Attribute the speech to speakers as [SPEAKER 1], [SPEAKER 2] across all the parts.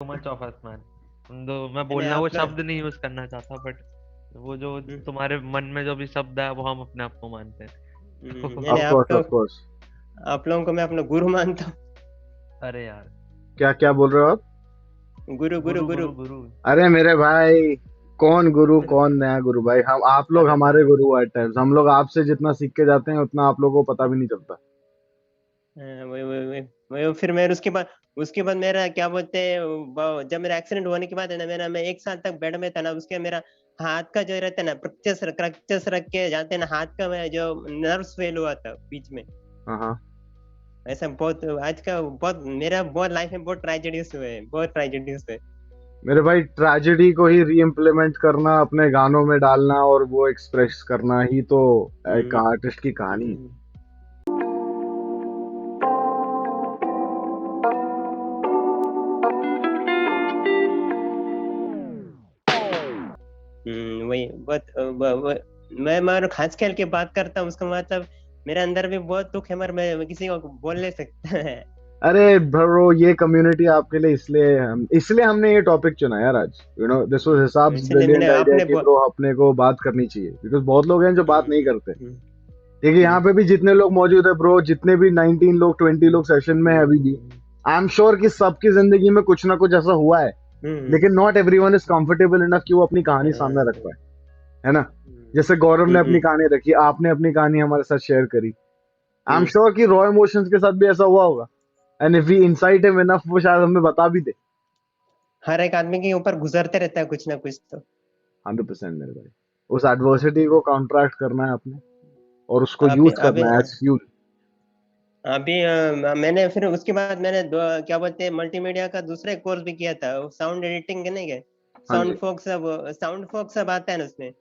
[SPEAKER 1] Much of us man. मैं
[SPEAKER 2] मैंने
[SPEAKER 1] बोलना वो
[SPEAKER 2] अपना
[SPEAKER 1] शब्द नहीं यूज करना चाहता, बट वो जो तुम्हारे मन में जो भी शब्द है वो हम अपने आप को मानते हैं।
[SPEAKER 2] मैंने
[SPEAKER 3] ऑफ कोर्स।
[SPEAKER 2] आप लोगों को मैं अपना गुरु मानता हूँ।
[SPEAKER 1] अरे यार,
[SPEAKER 3] क्या क्या बोल रहे हो आप?
[SPEAKER 2] गुरु गुरु
[SPEAKER 1] गुरु
[SPEAKER 2] गुरु।
[SPEAKER 1] गुरु गुरु।
[SPEAKER 3] अरे मेरे भाई, कौन गुरु कौन नया गुरु भाई? हम आप लोग
[SPEAKER 1] अरे
[SPEAKER 3] हमारे
[SPEAKER 1] भाई,
[SPEAKER 3] गुरु एट टाइम्स। हम लोग आपसे जितना सीख के जाते हैं उतना आप लोगों को पता भी नहीं चलता।
[SPEAKER 2] वही फिर मैं उसके बाद मेरा क्या बोलते हैं, जब मेरा एक्सीडेंट होने के बाद है ना, मैं 1 साल तक बेड में था ना, उसके मेरा हाथ का जो रहता है ना, क्रक्चर्स रख के जाते हैं ना, हाथ का जो नर्व्स फेल हुआ था बीच में।
[SPEAKER 3] हाँ।
[SPEAKER 2] ऐसा बहुत आज का बहुत मेरा बहुत लाइफ में बहुत ट्रेजेडीज हुए, बहुत ट्रेजेडीज हुए।
[SPEAKER 3] मेरे भाई, ट्रेजेडी को ही री इम्प्लीमेंट करना, अपने गानों में डालना और वो एक्सप्रेस करना ही तो एक
[SPEAKER 2] हम्म,
[SPEAKER 3] आर्टिस्ट की कहानी है।
[SPEAKER 2] हम्म, वही बहुत मैं खास खेल के बात करता हूँ, उसका मतलब मेरे अंदर भी बहुत दुख है, मगर मैं किसी को बोल नहीं सकता है।
[SPEAKER 3] अरे ब्रो, ये कम्युनिटी आपके लिए इसलिए हमने ये टॉपिक चुना यार आज। दिस वाज हिसाब्स
[SPEAKER 2] इसलिए मैंने
[SPEAKER 3] ब्रिलियंट आइडिया
[SPEAKER 2] आपने
[SPEAKER 3] कि ब्रो अपने को बात करनी चाहिए, बिकॉज बहुत लोग हैं जो बात नहीं करते।
[SPEAKER 2] हम्म,
[SPEAKER 3] ठीक है, यहाँ
[SPEAKER 2] हम्म,
[SPEAKER 3] पे भी जितने लोग मौजूद है ब्रो, जितने भी 19 लोग 20 लोग सेशन में है अभी भी,
[SPEAKER 2] हम्म,
[SPEAKER 3] आई एम श्योर कि सबकी जिंदगी में कुछ ना कुछ ऐसा हुआ है,
[SPEAKER 2] हम्म,
[SPEAKER 3] लेकिन not everyone is comfortable enough कि वो अपनी कहानी सामने रख पाए, है ना? जैसे गौरव ने अपनी कहानी रखी, आपने अपनी कहानी हमारे साथ शेयर करी। आई एम श्योर कि रॉ इमोशंस के साथ भी ऐसा हुआ होगा, and if we incite him enough, वो शायद हमें बता भी दे।
[SPEAKER 2] हर एक आदमी के ऊपर गुजरते रहता है कुछ ना कुछ तो।
[SPEAKER 3] 100% मेरे भाई। उस एडवर्सिटी को काउंटरैक्ट करना है आपने, और उसको
[SPEAKER 2] अभी
[SPEAKER 3] यूज
[SPEAKER 2] अभी
[SPEAKER 3] करना है एज फ्यूल।
[SPEAKER 2] अभी मैंने फिर उसके बाद क्या बोलते हैं, मल्टीमीडिया का दूसरा कोर्स भी किया था, साउंड एडिटिंग के, नहीं क्या?
[SPEAKER 3] हाँ जी।
[SPEAKER 2] साउंड फोक सब आता है ना उसमें।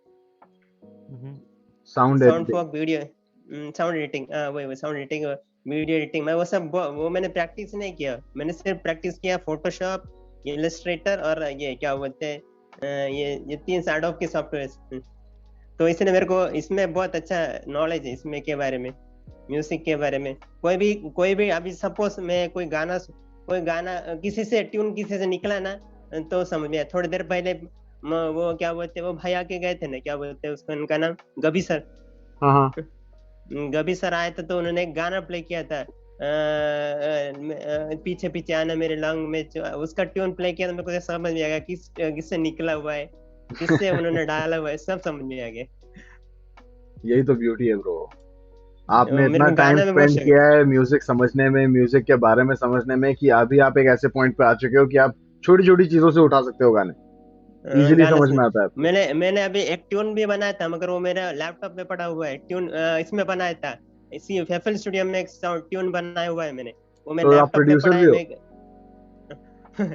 [SPEAKER 1] हम्म।
[SPEAKER 3] Sound
[SPEAKER 2] sound
[SPEAKER 3] editing.
[SPEAKER 2] फॉक वीडियो, साउंड एडिटिंग, वही साउंड एडिटिंग, वीडियो एडिटिंग। मैं वो मैंने प्रैक्टिस नहीं किया, मैंने सिर्फ प्रैक्टिस किया फोटोशॉप, इलस्ट्रेटर और ये क्या बोलते हैं, ये 3 एडोब के सॉफ्टवेयर। तो इसलिए मेरे को इसमें बहुत अच्छा नॉलेज है इसमें के बारे में, म्यूजिक के बारे में। कोई भी अभी सपोज मैं कोई गाना किसी से ट्यून किसी से निकला ना, तो समझ में आया। थोड़ी देर पहले वो क्या बोलते हैं, वो भाई आके गए थे ना, क्या बोलते हैं उसका, उनका नाम गबी सर।
[SPEAKER 3] हाँ हाँ।
[SPEAKER 2] गबी सर आए थे तो उन्होंने एक गाना प्ले किया था, पीछे पीछे आना मेरे लॉन्ग में, उसका ट्यून प्ले किया तो मेरे को समझ में आ गया किससे निकला हुआ है, किससे उन्होंने डाला हुआ है, सब समझ में आ गया।
[SPEAKER 3] यही तो ब्यूटी है ब्रो। आपने
[SPEAKER 2] मेरे
[SPEAKER 3] इतना
[SPEAKER 2] को
[SPEAKER 3] टाइम
[SPEAKER 2] गाना में बहुत
[SPEAKER 3] स्पेंड
[SPEAKER 2] शौक
[SPEAKER 3] किया है म्यूजिक समझने में, म्यूजिक के बारे में समझने में, कि अभी आप एक ऐसे पॉइंट पे आ चुके हो कि आप छोटी छोटी चीजों से उठा सकते हो गाने।
[SPEAKER 2] है
[SPEAKER 3] इजीली
[SPEAKER 2] गाना
[SPEAKER 3] समझ
[SPEAKER 2] सुन।
[SPEAKER 3] में आता है आपको।
[SPEAKER 2] मैंने अभी एक ट्यून भी बनाया था, मगर वो मेरा लैपटॉप में पड़ा हुआ है ट्यून, इसमें बनाया था, इसी FL स्टूडियो में एक ट्यून बनाया हुआ है मैंने, वो मेरे
[SPEAKER 3] तो आप
[SPEAKER 2] लैपटॉप में
[SPEAKER 3] प्रोड्यूसर
[SPEAKER 2] पड़ा
[SPEAKER 3] भी
[SPEAKER 2] है।
[SPEAKER 3] हो?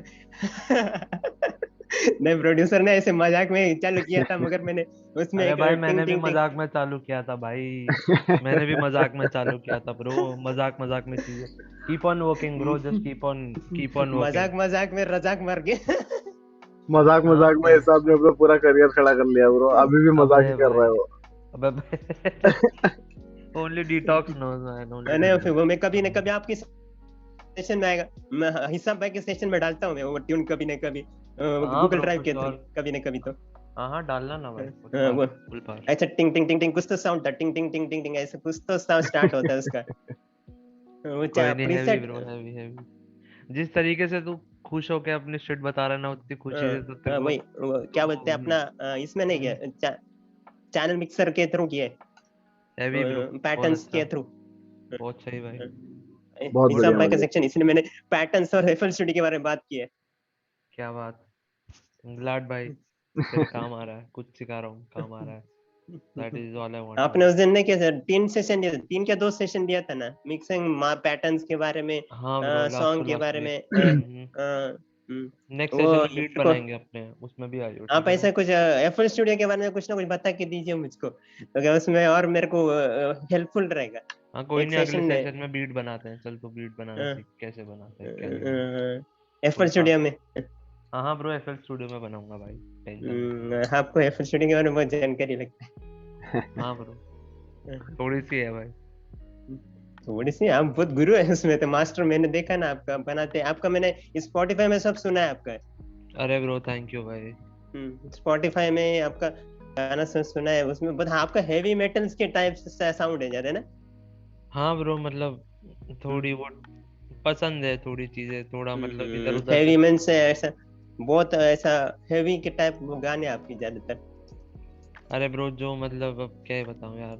[SPEAKER 2] मैं नहीं, प्रोड्यूसर ने ऐसे मजाक में चालू किया था, मगर मैंने उसमें
[SPEAKER 1] अरे
[SPEAKER 2] एक
[SPEAKER 1] भाई,
[SPEAKER 2] टिंग
[SPEAKER 1] मैंने भी
[SPEAKER 2] टिंग टिंग।
[SPEAKER 1] मजाक में चालू किया था भाई। मैंने भी मजाक में चालू किया था ब्रो। मजाक मजाक में चीजें। Keep on working bro, just keep on working.
[SPEAKER 2] मजाक मजाक में रजाक मर गए।
[SPEAKER 3] मजाक
[SPEAKER 1] हाँ
[SPEAKER 3] मजाक में
[SPEAKER 1] ब्रो।
[SPEAKER 3] हिसाब ने अपना पूरा करियर खड़ा कर लिया ब्रो, अभी भी मजाक ही
[SPEAKER 1] अबे
[SPEAKER 3] कर रहा है
[SPEAKER 1] भाई,
[SPEAKER 3] वो।
[SPEAKER 1] अबे भाई। Only detox knows man, only
[SPEAKER 2] नहीं, फिर वो
[SPEAKER 1] डिटॉक्स।
[SPEAKER 2] मैं कभी न कभी आपकी सेशन में आएगा, मैं हिसाब भाई के सेशन में डालता हूँ मैं वो ट्यून कभी न कभी,
[SPEAKER 1] हाँ
[SPEAKER 2] गूगल
[SPEAKER 1] ब्रो,
[SPEAKER 2] ड्राइव
[SPEAKER 1] कुछ
[SPEAKER 2] के थ्रू,
[SPEAKER 1] और।
[SPEAKER 2] कभी न कभी तो।
[SPEAKER 1] हाँ हाँ, डालना ना भाई, फुल
[SPEAKER 2] वो
[SPEAKER 1] पार फुल पार।
[SPEAKER 2] ऐसा टिंग टिंग टिंग टिंग कुछ तो साउंड था, टिंग टिंग टिंग टिंग टिंग, ऐसा कुछ तो साउंड स्टार्ट होता है उसका। वो
[SPEAKER 1] कोई नहीं, heavy
[SPEAKER 2] preset.
[SPEAKER 1] Bro, heavy heavy. जिस तरीके से तू खुश होके अपनी शिट बता रहा है ना, उतनी खुशी से तो तेरे को।
[SPEAKER 2] वही क्या बोलते हैं अपना, इसमें नहीं किया, चैनल मिक्सर के थ्रू किए,
[SPEAKER 1] हैवी ब्रो। बहुत
[SPEAKER 2] पैटर्न्स
[SPEAKER 1] अच्छा।
[SPEAKER 2] के थ्रू।
[SPEAKER 1] बहुत सही भाई।
[SPEAKER 3] बहुत
[SPEAKER 1] गुड
[SPEAKER 2] हिसाब
[SPEAKER 3] बढ़िया
[SPEAKER 2] भाई का
[SPEAKER 1] मैन।
[SPEAKER 3] मतलब।
[SPEAKER 2] सेक्शन, इसलिए मैंने पैटर्न्स और FL स्टूडियो के बारे में बात की है।
[SPEAKER 1] क्या बात। ग्लैड भाई। तेरे काम आ रहा है, कुछ सिखा रहा हूँ, काम आ रहा है। That is all I want
[SPEAKER 2] आपने
[SPEAKER 1] भाई।
[SPEAKER 2] उस दिन नहीं किया सर, 3 सेशन दिया था, 3 क्या 2 सेशन दिया था ना, मिक्सिंग पैटर्न्स के बारे में,
[SPEAKER 1] हाँ ब्रो, लास्ट टू
[SPEAKER 2] सॉन्ग के
[SPEAKER 1] लास्ट
[SPEAKER 2] बारे में,
[SPEAKER 1] वीक। नेक्स्ट
[SPEAKER 2] वो
[SPEAKER 1] सेशन में बीट
[SPEAKER 2] मेरे को
[SPEAKER 1] बनाएंगे अपने, उसमें भी आइयो, ठीक
[SPEAKER 2] आप
[SPEAKER 1] है
[SPEAKER 2] ऐसा
[SPEAKER 1] ना?
[SPEAKER 2] कुछ FL स्टूडियो के बारे में कुछ ना कुछ बता के दीजिए मुझको, तो क्या उसमें और मेरे को हेल्पफुल रहेगा
[SPEAKER 1] हाँ कोई
[SPEAKER 2] एक
[SPEAKER 1] नहीं, अगले
[SPEAKER 2] सेशन में।
[SPEAKER 1] सेशन में बीट बनाते हैं। चल, तो बीट बनाना सीख, कैसे बनाते हैं, क्या सीन है।
[SPEAKER 2] FL
[SPEAKER 1] फुल पार।
[SPEAKER 2] स्टूडियो में।
[SPEAKER 1] हाँ हाँ ब्रो, एफएल स्टूडियो में बनाऊंगा भाई। टेंशन मत लो।
[SPEAKER 2] आपको FL स्टूडियो के बारे में बहुत जानकारी लगता
[SPEAKER 1] हाँ ब्रो,
[SPEAKER 2] है।
[SPEAKER 1] थोड़ी सी है भाई।
[SPEAKER 2] थोड़ी सी आप बहुत गुरु है उसमें तो, मास्टर मैंने देखा ना आपका बनाते, आपका मैंने स्पॉटिफाई में सब सुना है आपका।
[SPEAKER 1] अरे ब्रो थैंक यू भाई।
[SPEAKER 2] स्पॉटिफाई में आपका गाना सब सुना है, उसमें बहुत आपका हेवी मेटल्स के टाइप से साउंड है ज्यादा ना।
[SPEAKER 1] हाँ ब्रो मतलब थोड़ी वो पसंद है, थोड़ी चीजें थोड़ा मतलब इधर उधर से।
[SPEAKER 2] हेवी में से ऐसा बहुत ऐसा हेवी के टाइप वो गाने आपकी ज्यादातर।
[SPEAKER 1] अरे ब्रो जो मतलब अब क्या ही बताऊं यार,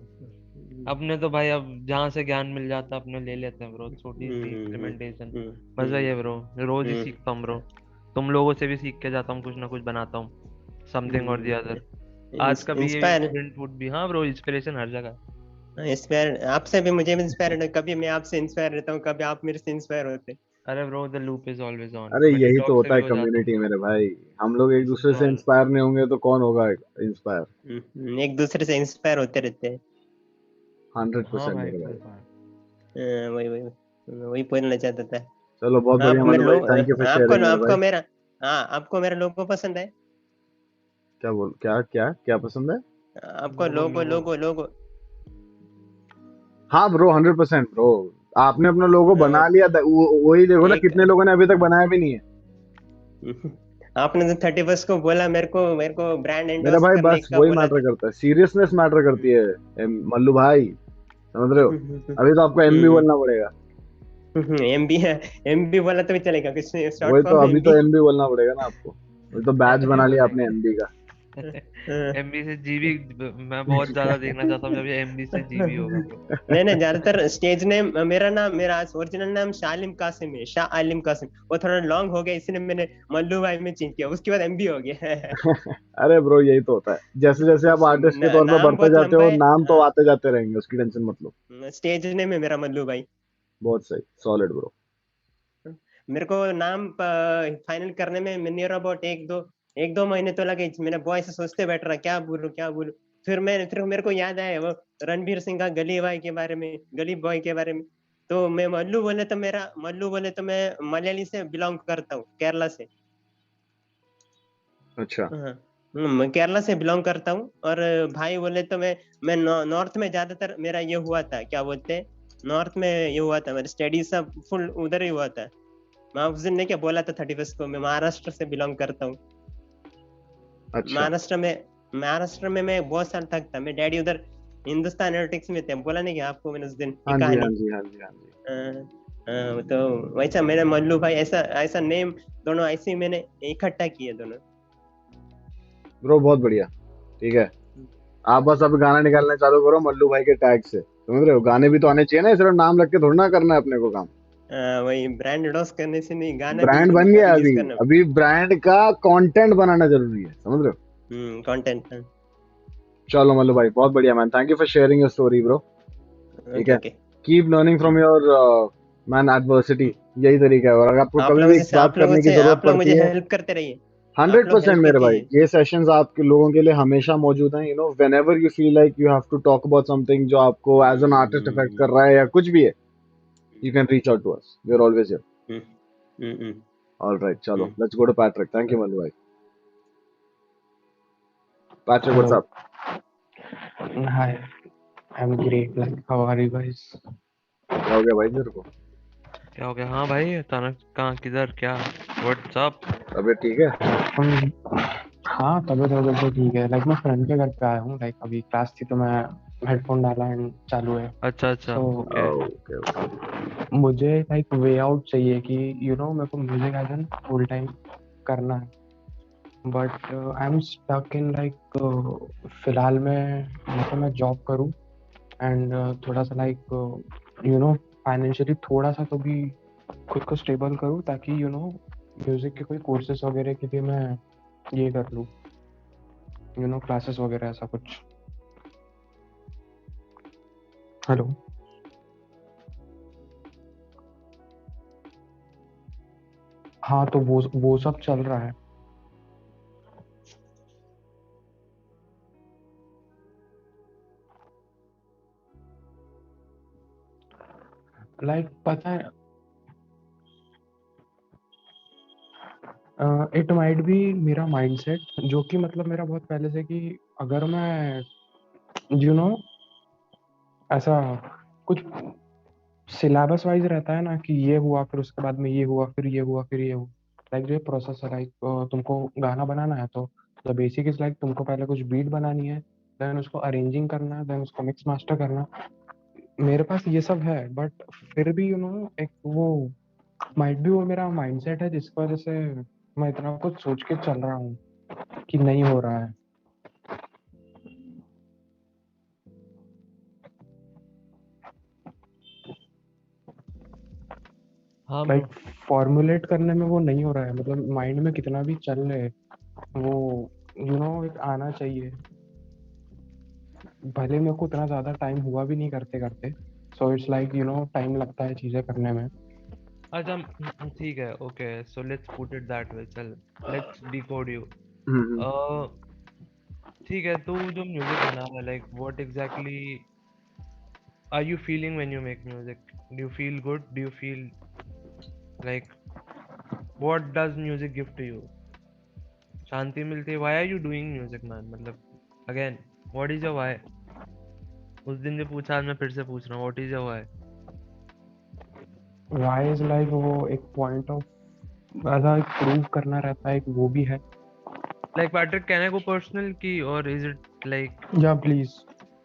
[SPEAKER 1] अपने तो भाई अब जहाँ से ज्ञान मिल जाता है अपने ले लेते हैं ब्रो, छोटी सी इम्प्लीमेंटेशन। बस वही है ब्रो, रोज ही सीखता हूँ ब्रो। तुम लोगों से भी सीख के जाता हूँ, कुछ ना कुछ बनाता हूँ समथिंग और दी अदर। आज का भी ये
[SPEAKER 2] इंस्पायर
[SPEAKER 1] स्टूडेंट वुड भी, हाँ ब्रो इंस्पिरेशन हर जगह।
[SPEAKER 2] इंस्पायर आपसे भी मुझे भी इंस्पायर, कभी मैं आपसे इंस्पायर रहता हूँ, कभी आप मेरे से इंस्पायर होते
[SPEAKER 1] अरे bro the loop is always on,
[SPEAKER 3] अरे
[SPEAKER 1] मैं
[SPEAKER 3] यही तो
[SPEAKER 1] डिटॉक्स से
[SPEAKER 3] होता
[SPEAKER 1] भी
[SPEAKER 3] है
[SPEAKER 1] हो जाता हूँ
[SPEAKER 3] कम्युनिटी
[SPEAKER 1] ब्रो।
[SPEAKER 3] मेरे भाई। हम लोग एक
[SPEAKER 1] दिस
[SPEAKER 3] दूसरे
[SPEAKER 1] इज
[SPEAKER 3] से
[SPEAKER 1] ऑल।
[SPEAKER 3] इंस्पायर नहीं होंगे तो कौन होगा इंस्पायर।
[SPEAKER 2] एक दूसरे से इंस्पायर होते रहते हैं।
[SPEAKER 1] हाँ
[SPEAKER 3] 100%
[SPEAKER 1] भाई
[SPEAKER 3] मेरे
[SPEAKER 1] ट्रू
[SPEAKER 3] भाई।
[SPEAKER 1] भाई।
[SPEAKER 2] वही वही वही बोलना चाहता था।
[SPEAKER 3] चलो बहुत बढ़िया
[SPEAKER 2] आपको मेरे
[SPEAKER 3] मनु भाई,
[SPEAKER 2] लोग,
[SPEAKER 3] थैंक यू फॉर
[SPEAKER 2] आपको
[SPEAKER 3] शेयरिंग मेरे
[SPEAKER 2] आपको
[SPEAKER 3] भाई।
[SPEAKER 2] मेरा, हाँ आपको मेरा लोगो पसंद है।
[SPEAKER 3] क्या क्या क्या पसंद है?
[SPEAKER 2] आपको
[SPEAKER 1] लोगो
[SPEAKER 2] लोगो
[SPEAKER 1] लोगो।
[SPEAKER 2] लोगो लोगो।
[SPEAKER 3] हाँ ब्रो, 100% ब्रो। आपने अपना लोगो बना लिया था, वही देखो ना,
[SPEAKER 2] एक
[SPEAKER 3] कितने लोगों ने अभी तक बनाया भी नहीं है।
[SPEAKER 2] आपने तो 31 को बोला मेरे को ब्रांड
[SPEAKER 3] मेरा
[SPEAKER 2] एंडोर्स
[SPEAKER 3] भाई
[SPEAKER 2] करने
[SPEAKER 3] बस
[SPEAKER 2] का
[SPEAKER 3] वही
[SPEAKER 2] बोला
[SPEAKER 3] मैटर
[SPEAKER 2] था।
[SPEAKER 3] करता है, सीरियसनेस मैटर करती है मल्लू भाई, समझ रहे हो? अभी तो आपको एमबी बोलना पड़ेगा।
[SPEAKER 2] एमबी है, एमबी बोला तो भी चलेगा, कुछ शॉर्ट
[SPEAKER 3] वही तो,
[SPEAKER 2] फॉर्म
[SPEAKER 3] अभी
[SPEAKER 2] एमबी।
[SPEAKER 3] तो एमबी बोलना पड़ेगा ना आपको। वही तो बैच
[SPEAKER 1] एमबी
[SPEAKER 3] बना लिया आपने
[SPEAKER 1] बोलेंगे।
[SPEAKER 3] एमबी का।
[SPEAKER 1] एमबी से जीबी, मैं बहुत ज्यादा देखना चाहता हूँ जब ये एमबी से जीबी होगा ब्रो।
[SPEAKER 2] नहीं ज्यादातर स्टेज नेम मेरा नाम, मेरा ओरिजिनल नाम शालिम कासिम है, शाह आलिम कासिम। वो थोड़ा लॉन्ग हो गया इसलिए मैंने मल्लू भाई में चेंज किया, उसके बाद एमबी हो गया।
[SPEAKER 3] अरे ब्रो यही तो होता है, जैसे जैसे आप आर्टिस्ट के तौर पे
[SPEAKER 2] नाम
[SPEAKER 3] बढ़ते
[SPEAKER 2] बहुत
[SPEAKER 3] जाते
[SPEAKER 2] लंबा
[SPEAKER 3] हो,
[SPEAKER 2] है।
[SPEAKER 3] नाम तो आते जाते रहेंगे, उसकी टेंशन मत लो।
[SPEAKER 2] स्टेज नेम है मेरा मल्लू भाई।
[SPEAKER 3] बहुत सही, सॉलिड ब्रो।
[SPEAKER 2] मेरे को नाम फाइनल करने में नियर अबाउट एक दो महीने तो लगे। मैंने बॉय से सोचते बैठ रहा क्या बोलूं क्या बोलूं। फिर मेरे को याद आया वो रणवीर सिंह का गली बॉय के बारे में, गली बॉय के बारे में। तो मैं मल्लू बोले तो मैं मलयाली से बिलोंग करता हूँ, केरला से।
[SPEAKER 3] अच्छा।
[SPEAKER 2] हाँ, मैं केरला से बिलोंग करता हूँ। और भाई बोले तो मैं नॉर्थ में ज्यादातर मेरा ये हुआ था, क्या बोलते हैं, नॉर्थ में ये हुआ था, मेरा स्टडी सब फुल उधर ही हुआ था। मैं उस दिन ने क्या बोला था 31 को, मैं महाराष्ट्र से बिलोंग करता हूँ।
[SPEAKER 3] अच्छा।
[SPEAKER 2] महाराष्ट्र में मैं बहुत साल तक था, मैं डैडी उधर हिंदुस्तान एरोटिक्स में थे, बोला नहीं क्या आपको मैंने उस दिन
[SPEAKER 3] हाँ
[SPEAKER 2] एक
[SPEAKER 3] जी
[SPEAKER 2] कहानी।
[SPEAKER 3] हाँ जी हाँ जी हाँ जी।
[SPEAKER 2] तो वैसा मेरा मल्लू भाई ऐसा ऐसा नेम, दोनों ऐसे ही मैंने इकट्ठा किए दोनों।
[SPEAKER 3] ब्रो बहुत बढ़िया। ठीक है, आप बस अभी गाना निकालना चालू करो मल्लू भाई के टैग से, समझ रहे हो? गाने भी तो आने चाहिए ना, सिर्फ नाम रख के थोड़ा ना करना है अपने को काम।
[SPEAKER 2] वही ब्रांड एडॉस करने से नहीं, गाना भी
[SPEAKER 3] ब्रांड बन गया
[SPEAKER 2] रिलीज
[SPEAKER 3] अभी।
[SPEAKER 2] करना।
[SPEAKER 3] अभी ब्रांड का कंटेंट बनाना जरूरी है, समझ रहे हो?
[SPEAKER 2] कंटेंट।
[SPEAKER 3] चलो मल्लू भाई बहुत बढ़िया man, thank you for sharing your story bro. ठीक
[SPEAKER 2] ओके
[SPEAKER 3] है,
[SPEAKER 2] okay.
[SPEAKER 3] Keep learning from your man adversity. यही तरीका है, और अगर आपको कभी भी बात करने की जरूरत
[SPEAKER 2] आप लोग मुझे
[SPEAKER 3] पड़ती है,
[SPEAKER 2] हेल्प करते रहिए। आप
[SPEAKER 3] हंड्रेड
[SPEAKER 2] लोग
[SPEAKER 3] परसेंट
[SPEAKER 2] हेल्प ही
[SPEAKER 3] मेरे भाई,
[SPEAKER 2] कीजिए।
[SPEAKER 3] ये सेशंस आपके लोगों के लिए हमेशा मौजूद हैं। Whenever you feel like you have to talk about something जो आपको एज एन आर्टिस्ट इफेक्ट कर रहा है या कुछ भी है, you can reach out to us. We're always here. All right, chalo. Let's go to Patrick. Thank you, Manu bhai. Patrick, what's
[SPEAKER 4] Hello.
[SPEAKER 3] up?
[SPEAKER 4] Hi. I'm great. Like, how are you guys?
[SPEAKER 3] क्या हो गया भाई तेरे को?
[SPEAKER 1] क्या हो गया? हाँ भाई अचानक कहाँ किधर क्या? व्हाट्सअप?
[SPEAKER 3] तबीयत ठीक है?
[SPEAKER 4] हाँ, तबीयत वगैरह तो ठीक है। लाइक मैं फ्रेंड के घर पे आया हूँ। लाइक अभी क्लास थी तो मैं हेडफोन डाला एंड चालू है।
[SPEAKER 1] अच्छा अच्छा
[SPEAKER 4] सो
[SPEAKER 1] ओके।
[SPEAKER 3] Okay okay.
[SPEAKER 4] मुझे लाइक वे आउट चाहिए कि मेरे को music as an full time करना है। But I am stuck in like फिलहाल में मतलब मैं जॉब करूँ एंड थोड़ा सा लाइक फाइनेंशियली थोड़ा सा तो भी खुद को स्टेबल करूँ ताकि म्यूजिक के कोई कोर्सेज वगैरह के लिए मैं ये कर लूँ, क्लासेस वगैरह ऐसा कुछ। हेलो। हाँ, तो वो सब चल रहा है। लाइक पता है, इट माइट बी मेरा माइंडसेट जो कि मतलब मेरा बहुत पहले से कि अगर मैं ऐसा कुछ सिलेबस वाइज रहता है ना कि ये हुआ फिर उसके बाद में ये हुआ फिर ये हुआ फिर ये हुआ। लाइक जो प्रोसेस है, लाइक तुमको गाना बनाना है तो द बेसिक इज लाइक तुमको पहले कुछ बीट बनानी है, देन उसको अरेंजिंग करना है, देन उसको मिक्स मास्टर करना। मेरे पास ये सब है, बट फिर भी एक वो माइट भी वो मेरा माइंडसेट है जिसकी वजह से मैं इतना कुछ सोच के चल रहा हूँ कि नहीं हो रहा है।
[SPEAKER 1] हाँ
[SPEAKER 4] लाइक
[SPEAKER 1] ब्रो।
[SPEAKER 4] फॉर्मुलेट करने में वो नहीं हो रहा है, मतलब माइंड में कितना भी चल रहे वो एक आना चाहिए। भले मेरे को उतना ज्यादा टाइम हुआ भी नहीं करते करते, सो इट्स लाइक टाइम लगता है चीजें करने में।
[SPEAKER 1] अच्छा ठीक है, okay, so let's put it that way, चल लेट्स डिकोड यू।
[SPEAKER 3] हम्म।
[SPEAKER 1] ठीक है, तू जो म्यूजिक बना रहा है, like what exactly are you feeling when you make music? Do you feel good? Do you feel like what does music give to you? शांति मिलती है? Why are you doing music man? मतलब again, what is your why? उस दिन जो पूछा, आज मैं फिर से पूछ रहा हूँ, what is your why?
[SPEAKER 4] Why is like वो एक पॉइंट ऑफ ऐसा एक प्रूव करना रहता है, एक वो भी है।
[SPEAKER 1] Like Patrick, can I go personal की, और इज इट लाइक
[SPEAKER 4] या please,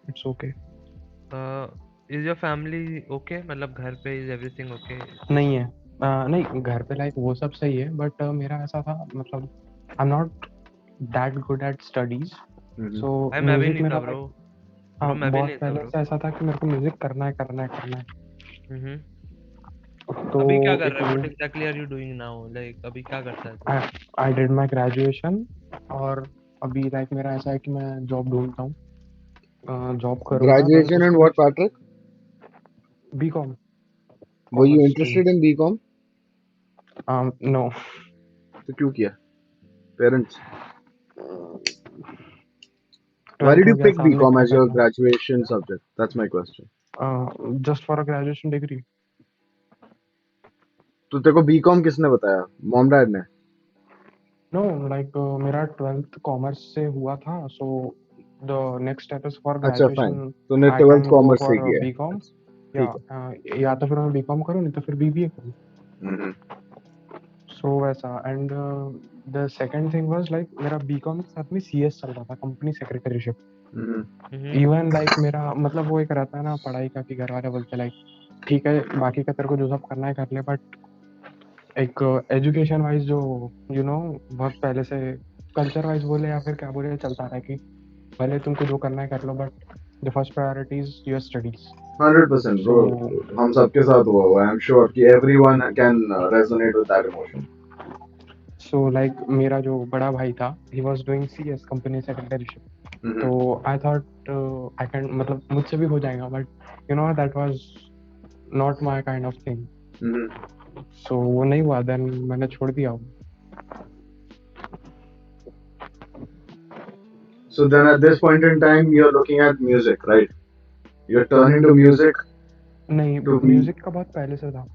[SPEAKER 4] it's okay.
[SPEAKER 1] Is your family okay? मतलब घर पे इज एवरीथिंग ओके?
[SPEAKER 4] नहीं है, नहीं घर पे लाइक वो सब सही है, बट मेरा ऐसा था, मतलब I am not that good at studies. So
[SPEAKER 1] भाई मैं भी
[SPEAKER 4] म्यूजिक
[SPEAKER 1] नहीं था
[SPEAKER 4] मेरा
[SPEAKER 1] ब्रो।
[SPEAKER 4] लाइक,
[SPEAKER 1] ब्रो
[SPEAKER 4] हाँ
[SPEAKER 1] मैं भी नहीं
[SPEAKER 4] बहुत
[SPEAKER 1] था
[SPEAKER 4] पहले
[SPEAKER 1] ब्रो।
[SPEAKER 4] से ऐसा था कि मेरे को म्यूजिक करना है करना है करना है।
[SPEAKER 1] हम्म।
[SPEAKER 4] तो
[SPEAKER 1] अभी क्या कर
[SPEAKER 4] एक
[SPEAKER 1] रहा है?
[SPEAKER 4] वो
[SPEAKER 1] what exactly are you doing now? Like अभी क्या करता है तू?
[SPEAKER 4] आई डिड माई ग्रेजुएशन, और अभी लाइक मेरा ऐसा है कि मैं जॉब ढूंढता हूँ, जॉब करूंगा देन
[SPEAKER 3] Graduation and
[SPEAKER 4] उसके
[SPEAKER 3] what, Patrick?
[SPEAKER 4] B com,
[SPEAKER 3] Were you
[SPEAKER 4] commerce stream.
[SPEAKER 3] interested in BCom?
[SPEAKER 4] No,
[SPEAKER 3] तो क्यों किया? Parents. Why
[SPEAKER 4] ट्वेल्थ
[SPEAKER 3] did
[SPEAKER 4] हो
[SPEAKER 3] you
[SPEAKER 4] गया,
[SPEAKER 3] pick
[SPEAKER 4] सामने
[SPEAKER 3] BCom
[SPEAKER 4] क्या
[SPEAKER 3] as your
[SPEAKER 4] करना
[SPEAKER 3] graduation subject? That's my question.
[SPEAKER 4] है, just for a graduation degree.
[SPEAKER 3] तो तेरे को BCom किसने बताया? मॉम डैड ने?
[SPEAKER 4] नो, लाइक मेरा ट्वेल्थ कॉमर्स से हुआ था, so the next step is for
[SPEAKER 3] अच्छा फाइन,
[SPEAKER 4] ग्रेजुएशन।
[SPEAKER 3] तूने
[SPEAKER 4] आई
[SPEAKER 3] 12th
[SPEAKER 4] कैन गो
[SPEAKER 3] कॉमर्स से
[SPEAKER 4] फॉर
[SPEAKER 3] किया
[SPEAKER 4] बी
[SPEAKER 3] है?
[SPEAKER 4] कॉम,
[SPEAKER 3] अच्छा, ठीक है।
[SPEAKER 4] या तो फिर मैं बी कॉम करूँ, नहीं तो फिर बीबीए करूँ।
[SPEAKER 3] हम्म।
[SPEAKER 4] सो वैसा, and the second thing was like मेरा बी कॉम के साथ में सीएस चल रहा था, कंपनी सेक्रेटरीशिप।
[SPEAKER 3] हम्म।
[SPEAKER 1] हम्म।
[SPEAKER 4] इवन लाइक मेरा मतलब वो एक रहता है ना पढ़ाई का, कि घर वाले बोलते लाइक ठीक है बाकी का तेरे को जो सब करना है कर ले, बट एक एजुकेशन वाइज जो बहुत पहले से कल्चर वाइज बोले या फिर क्या बोले चलता रहा है कि भले तुमको जो करना है कर लो, but the first priority is your studies.
[SPEAKER 3] 100%
[SPEAKER 4] so
[SPEAKER 3] bro, हम सबके साथ हुआ हुआ है। I'm sure कि everyone can resonate with that emotion.
[SPEAKER 4] Like मेरा जो बड़ा भाई था, he was doing CS, company secretaryship.
[SPEAKER 3] Hmm.
[SPEAKER 4] तो आई थॉट आई कैन, मतलब मुझसे भी हो जाएगा, but that was not my kind of thing.
[SPEAKER 3] Hmm.
[SPEAKER 4] So वो नहीं हुआ, देन मैंने छोड़ दिया वो।
[SPEAKER 3] So then at this point in time you're looking at music, right? You're turning to music
[SPEAKER 4] नहीं,
[SPEAKER 3] to be
[SPEAKER 4] म्यूजिक का बहुत पहले से था।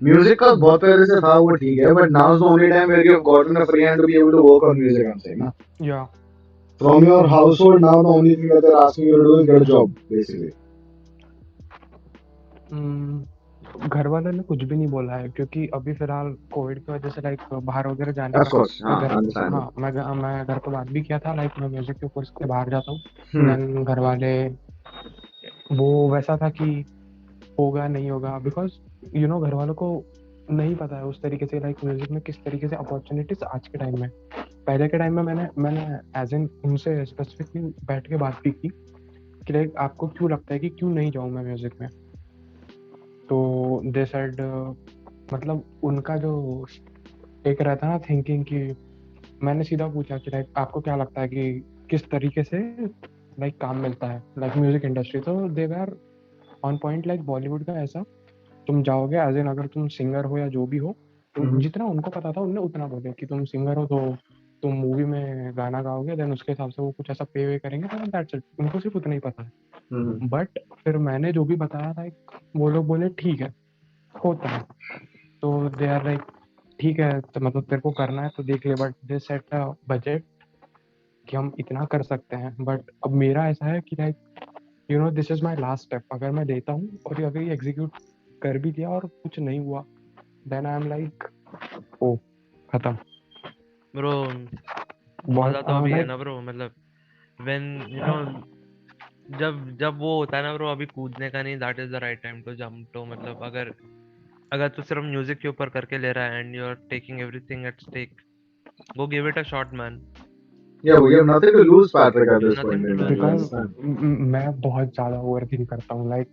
[SPEAKER 3] music का बहुत पहले से था, वो ठीक है, but now's the only time where you've gotten a free hand to be able to work on music, I'm saying, na?
[SPEAKER 4] या
[SPEAKER 3] From your household now, the only thing that they're asking you to do is get a job, basically.
[SPEAKER 4] घर वालों ने कुछ भी नहीं बोला है, क्योंकि अभी फिलहाल कोविड की वजह से लाइक बाहर वगैरह जाने
[SPEAKER 3] Of
[SPEAKER 4] का,
[SPEAKER 3] courस,
[SPEAKER 4] मैं
[SPEAKER 3] हाँ,
[SPEAKER 4] घर
[SPEAKER 3] understandable.
[SPEAKER 4] हाँ मैं घर पे बात भी किया था, लाइक मैं म्यूजिक के कोर्स के बाहर जाता हूँ।
[SPEAKER 3] हम्म।
[SPEAKER 4] देन घर वाले, वो वैसा था कि होगा नहीं होगा, बिकॉज घर वालों को नहीं पता है उस तरीके से लाइक म्यूजिक में किस तरीके से अपॉर्चुनिटीज आज के टाइम में। पहले के टाइम में मैंने मैंने एज इन उनसे स्पेसिफिकली बैठ के बात भी की कि लाइक आपको क्यों लगता है कि क्यों नहीं जाऊँ मैं म्यूजिक में। तो दे सेड, मतलब उनका जो एक रहता है ना थिंकिंग, कि मैंने सीधा पूछा कि लाइक आपको क्या लगता है कि किस तरीके से लाइक काम मिलता है लाइक म्यूजिक इंडस्ट्री। तो they were on point, like Bollywood का ऐसा तुम जाओगे एज इन, अगर तुम सिंगर हो या जो भी हो, तो जितना उनको पता था उनने उतना बोले कि तुम सिंगर हो तो तुम मूवी में गाना गाओगे, देन उसके हिसाब से वो कुछ ऐसा पे वे करेंगे, तो दैट्स इट, उनको सिर्फ उतना ही पता है। बट फिर मैंने जो भी बताया था, वो लोग बोले ठीक है होता है। तो दे आर लाइक ठीक है, तो मतलब तेरे को करना है तो देख ले, but they set a budget कि हम इतना कर सकते हैं। बट अब मेरा ऐसा है कि like you know this is my last step, अगर मैं देता हूँ और ये अगर ये एग्जीक्यूट कर भी दिया और कुछ नहीं हुआ, then I am like oh खत्म।
[SPEAKER 1] ब्रो
[SPEAKER 4] बहुत
[SPEAKER 1] मजा तो अभी है
[SPEAKER 4] लाइक
[SPEAKER 1] ना ब्रो, मतलब व्हेन यू नो जब जब वो होता है ना ब्रो, अभी कूदने का नहीं, that is the right time to jump. तो मतलब अगर अगर तू सिर्फ म्यूजिक के ऊपर करके ले रहा है and you are taking everything at stake, go give it a shot man.
[SPEAKER 3] Yeah, we have nothing to lose, Patrick, at
[SPEAKER 1] You have
[SPEAKER 3] this point
[SPEAKER 1] nothing to
[SPEAKER 3] in
[SPEAKER 1] lose
[SPEAKER 3] time. You
[SPEAKER 1] man.
[SPEAKER 3] understand?
[SPEAKER 4] मैं बहुत ज्यादा over think करता हूँ, like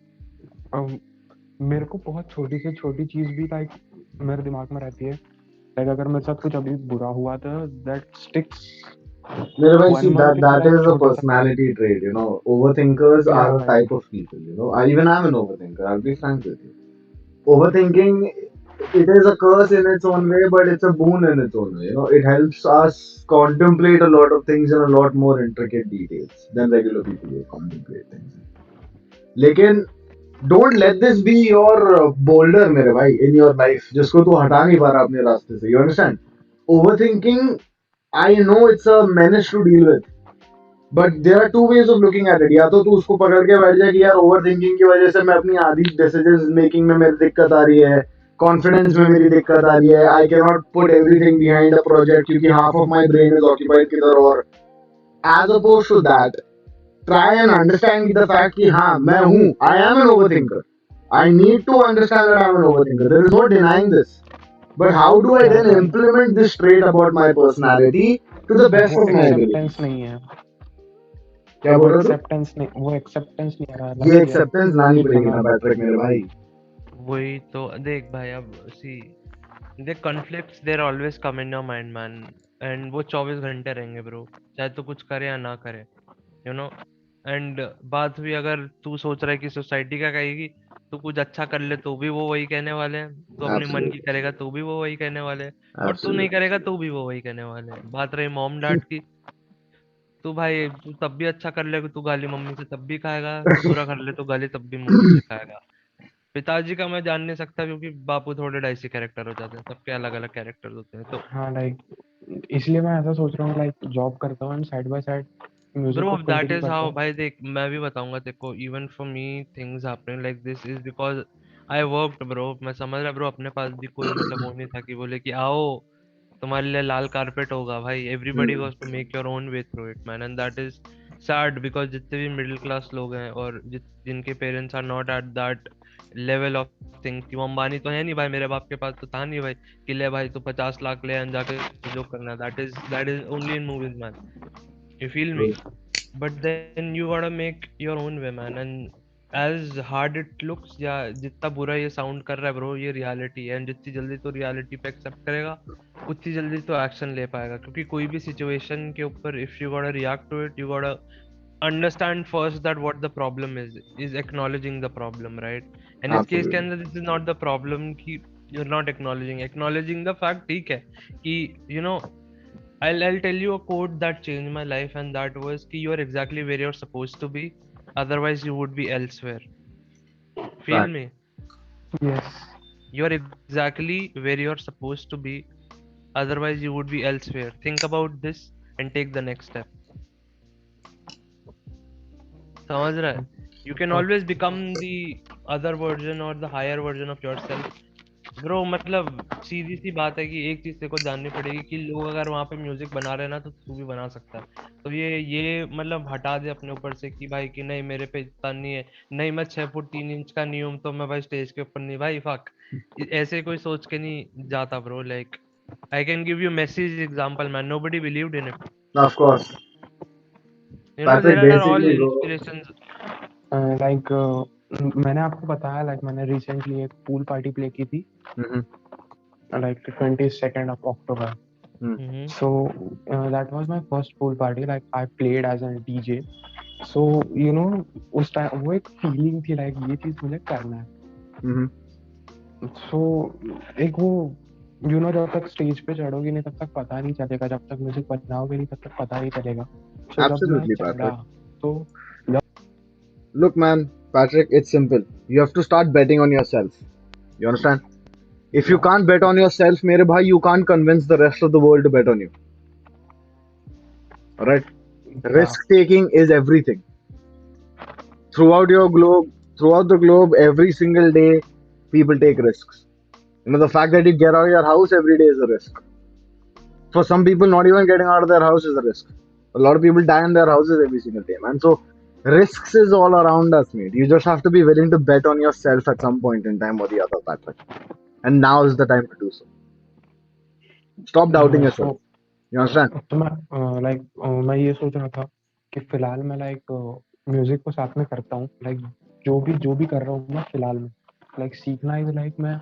[SPEAKER 4] मेरे को बहुत छोटी से छोटी चीज भी लाइक मेरे दिमाग में रहती है, लाइक अगर मेरे साथ कुछ अभी बुरा हुआ तो दैट स्टिक्स
[SPEAKER 3] मेरे भाई,
[SPEAKER 4] 1
[SPEAKER 3] see,
[SPEAKER 4] month
[SPEAKER 3] that
[SPEAKER 4] is
[SPEAKER 3] that
[SPEAKER 4] like
[SPEAKER 3] is a
[SPEAKER 4] छोटा सा।
[SPEAKER 3] personality trait, you know. Overthinkers are
[SPEAKER 4] या
[SPEAKER 3] a
[SPEAKER 4] भाई
[SPEAKER 3] type of people, you know. Even I'm an overthinker. I'll be frank with you. Overthinking, it is a curse in its own way, but it's a boon in its own way. You know, it helps us contemplate a lot of things in a lot more intricate details than regular people would contemplate things. लेकिन don't let this be your boulder, मेरे भाई, in your life, जिसको तू हटा नहीं पा रहा अपने रास्ते से. You understand? Overthinking, I know it's a menace to deal with. But there are two ways of looking at it. या तो तू उसको पकड़ के बैठ जाए कि यार ओवर थिंकिंग की वजह से मैं अपनी आधी डिसीजन मेकिंग में मेरी दिक्कत आ रही है, कॉन्फिडेंस में मेरी दिक्कत आ रही है, I can not put everything behind a project क्योंकि half of my brain is occupied किधर और. As opposed to that, try and understand the fact कि हाँ मैं हूँ, I am an overthinker. I need to understand that I am an overthinker. There is no denying this. But how do I
[SPEAKER 4] या
[SPEAKER 3] then
[SPEAKER 4] भाई
[SPEAKER 3] implement this trait about my personality to the best
[SPEAKER 4] वो
[SPEAKER 3] of my ability?
[SPEAKER 4] Acceptance नहीं है,
[SPEAKER 3] क्या
[SPEAKER 4] वो
[SPEAKER 3] बोल रहे हो?
[SPEAKER 4] एक्सेप्टेंस नहीं, वो एक्सेप्टेंस नहीं आ रहा,
[SPEAKER 3] ये
[SPEAKER 4] लाइक यार
[SPEAKER 3] एक्सेप्टेंस लानी पड़ेगी
[SPEAKER 4] बना
[SPEAKER 3] ना पैट्रिक मेरे भाई.
[SPEAKER 1] वही तो देख भाई, अब सी the conflicts they're always come in your mind man, and वो 24 घंटे रहेंगे ब्रो, चाहे तू कुछ करे या ना करे, यू नो. एंड बात भी अगर तू सोच रहा है कि सोसाइटी क्या कहेगी, तू कुछ अच्छा कर ले तो भी वो वही कहने वाले हैं, तू अपने मन की
[SPEAKER 3] Absolutely.
[SPEAKER 1] करेगा तो भी वो वही कहने वाले हैं, और तू नहीं
[SPEAKER 3] Absolutely.
[SPEAKER 1] करेगा तो भी वो वही कहने वाले हैं. बात रही मॉम डैड की, तू भाई तू तब भी अच्छा कर ले तू गाली मम्मी से तब भी खाएगा, तू बुरा कर ले तो गाली तब भी मम्मी से खाएगा. पिताजी का मैं जान नहीं सकता क्योंकि बापू थोड़े डाइसी कैरेक्टर हो जाते हैं, सबके अलग अलग कैरेक्टर्स होते हैं. तो
[SPEAKER 4] हाँ लाइक इसलिए मैं ऐसा सोच रहा हूँ, लाइक जॉब करता हूँ and side by side music
[SPEAKER 1] bro
[SPEAKER 4] को
[SPEAKER 1] दैट
[SPEAKER 4] कंटिन्यू
[SPEAKER 1] इज
[SPEAKER 4] करता
[SPEAKER 1] हाउ,
[SPEAKER 4] हूँ।
[SPEAKER 1] भाई देख मैं भी बताऊंगा तेरे को, even for me things happening like this is because I worked bro. मैं समझ रहा ब्रो, अपने पास भी कोई मतलब वो नहीं था कि बोले कि आओ तुम्हारे लिए लाल कारपेट होगा. भाई everybody
[SPEAKER 3] Hmm.
[SPEAKER 1] Was to make your own way through it man, and that is sad because जितने भी मिडिल क्लास लोग हैं और जिनके parents are not at that level of things, कि वो अंबानी तो है नहीं भाई, मेरे बाप के पास तो था नहीं भाई कि ले भाई तू 50 लाख ले and जाके जो करना, that is only in movies man. You feel me?
[SPEAKER 3] True.
[SPEAKER 1] But then you gotta make your own way man, and as hard it looks, या जितना बुरा ये साउंड कर रहा है ब्रो, ये रियलिटी है. एंड जितनी जल्दी तो रियलिटी पे एक्सेप्ट करेगा उतनी जल्दी तो एक्शन ले पाएगा, क्योंकि कोई भी सिचुएशन के ऊपर if you gotta react to it, you gotta understand first that what the problem is acknowledging the problem, right? and इस केस के
[SPEAKER 3] Absolutely.
[SPEAKER 1] अंदर this is not the problem कि you're not acknowledging the fact, ठीक है कि you know, I'll tell you a quote that changed my life, and that was कि you're exactly where you're supposed to be, otherwise you would be elsewhere. Feel
[SPEAKER 3] Fact.
[SPEAKER 1] me?
[SPEAKER 4] Yes
[SPEAKER 1] You're exactly where you're supposed to be, otherwise you would be elsewhere. Think about this and take the next step. समझ रहा है? You can always become the other version or the higher version of yourself. Bro मतलब सीधी सी बात है कि एक चीज तेरे को जाननी पड़ेगी कि लोग अगर वहां पे म्यूजिक बना रहे हैं ना, तो तू भी बना सकता है. तो ये मतलब हटा दे अपने ऊपर से कि भाई कि नहीं मेरे पे इतना नहीं है, नहीं मैं 6 फुट 3 इंच का नहीं हूँ तो मैं भाई स्टेज के ऊपर नहीं. भाई फक, ऐसे कोई सोच के नहीं जाता bro. Like I can give you message example man, nobody believed in it.
[SPEAKER 3] Of course.
[SPEAKER 1] You know
[SPEAKER 3] Patrick,
[SPEAKER 1] there are all
[SPEAKER 3] basically, bro.
[SPEAKER 1] Inspirations.
[SPEAKER 4] Like मैंने आपको बताया, लाइक मैंने रिसेंटली एक पूल पार्टी प्ले की थी,
[SPEAKER 3] Mm-hmm.
[SPEAKER 4] Like 22nd of October.
[SPEAKER 3] Mm.
[SPEAKER 4] So that was my first pool party. Like I played as a DJ. So you know उस time वो एक फीलिंग थी, लाइक ये चीज मुझे करना है.
[SPEAKER 3] Mm-hmm.
[SPEAKER 4] सो एक वो यू नो जब तक स्टेज पे चढ़ोगे नहीं तब तक पता नहीं चलेगा, जब तक म्यूजिक बनाओगे नहीं तब तक पता नहीं चलेगा. सो जब मैं
[SPEAKER 3] Absolutely,
[SPEAKER 4] चढ़ा
[SPEAKER 3] Patrick.
[SPEAKER 4] तो
[SPEAKER 3] Look, man, Patrick, it's simple. You have to start betting on yourself. You understand? If you
[SPEAKER 4] Yeah.
[SPEAKER 3] can't bet on yourself, mere bhai, you can't convince the rest of the world to bet on you. Alright?
[SPEAKER 4] yeah,
[SPEAKER 3] Risk taking is everything. throughout your globe, throughout the globe, every single day, people take risks. You know, the fact that you get out of your house every day is a risk. For some people, not even getting out of their house is a risk. A lot of people die in their houses every single day, man. So risks is all around us, mate. You just have to be willing to bet on yourself at some point in time or the other, Patrick. And now is the time to do so. Stop doubting yourself.
[SPEAKER 4] So
[SPEAKER 3] You understand?
[SPEAKER 4] तो मैं like मैं ये सोच रहा था कि फिलहाल मैं लाइक म्यूजिक को साथ में करता हूँ, लाइक जो भी कर रहा हूँ मैं फिलहाल में, लाइक सीखना इज लाइक मैं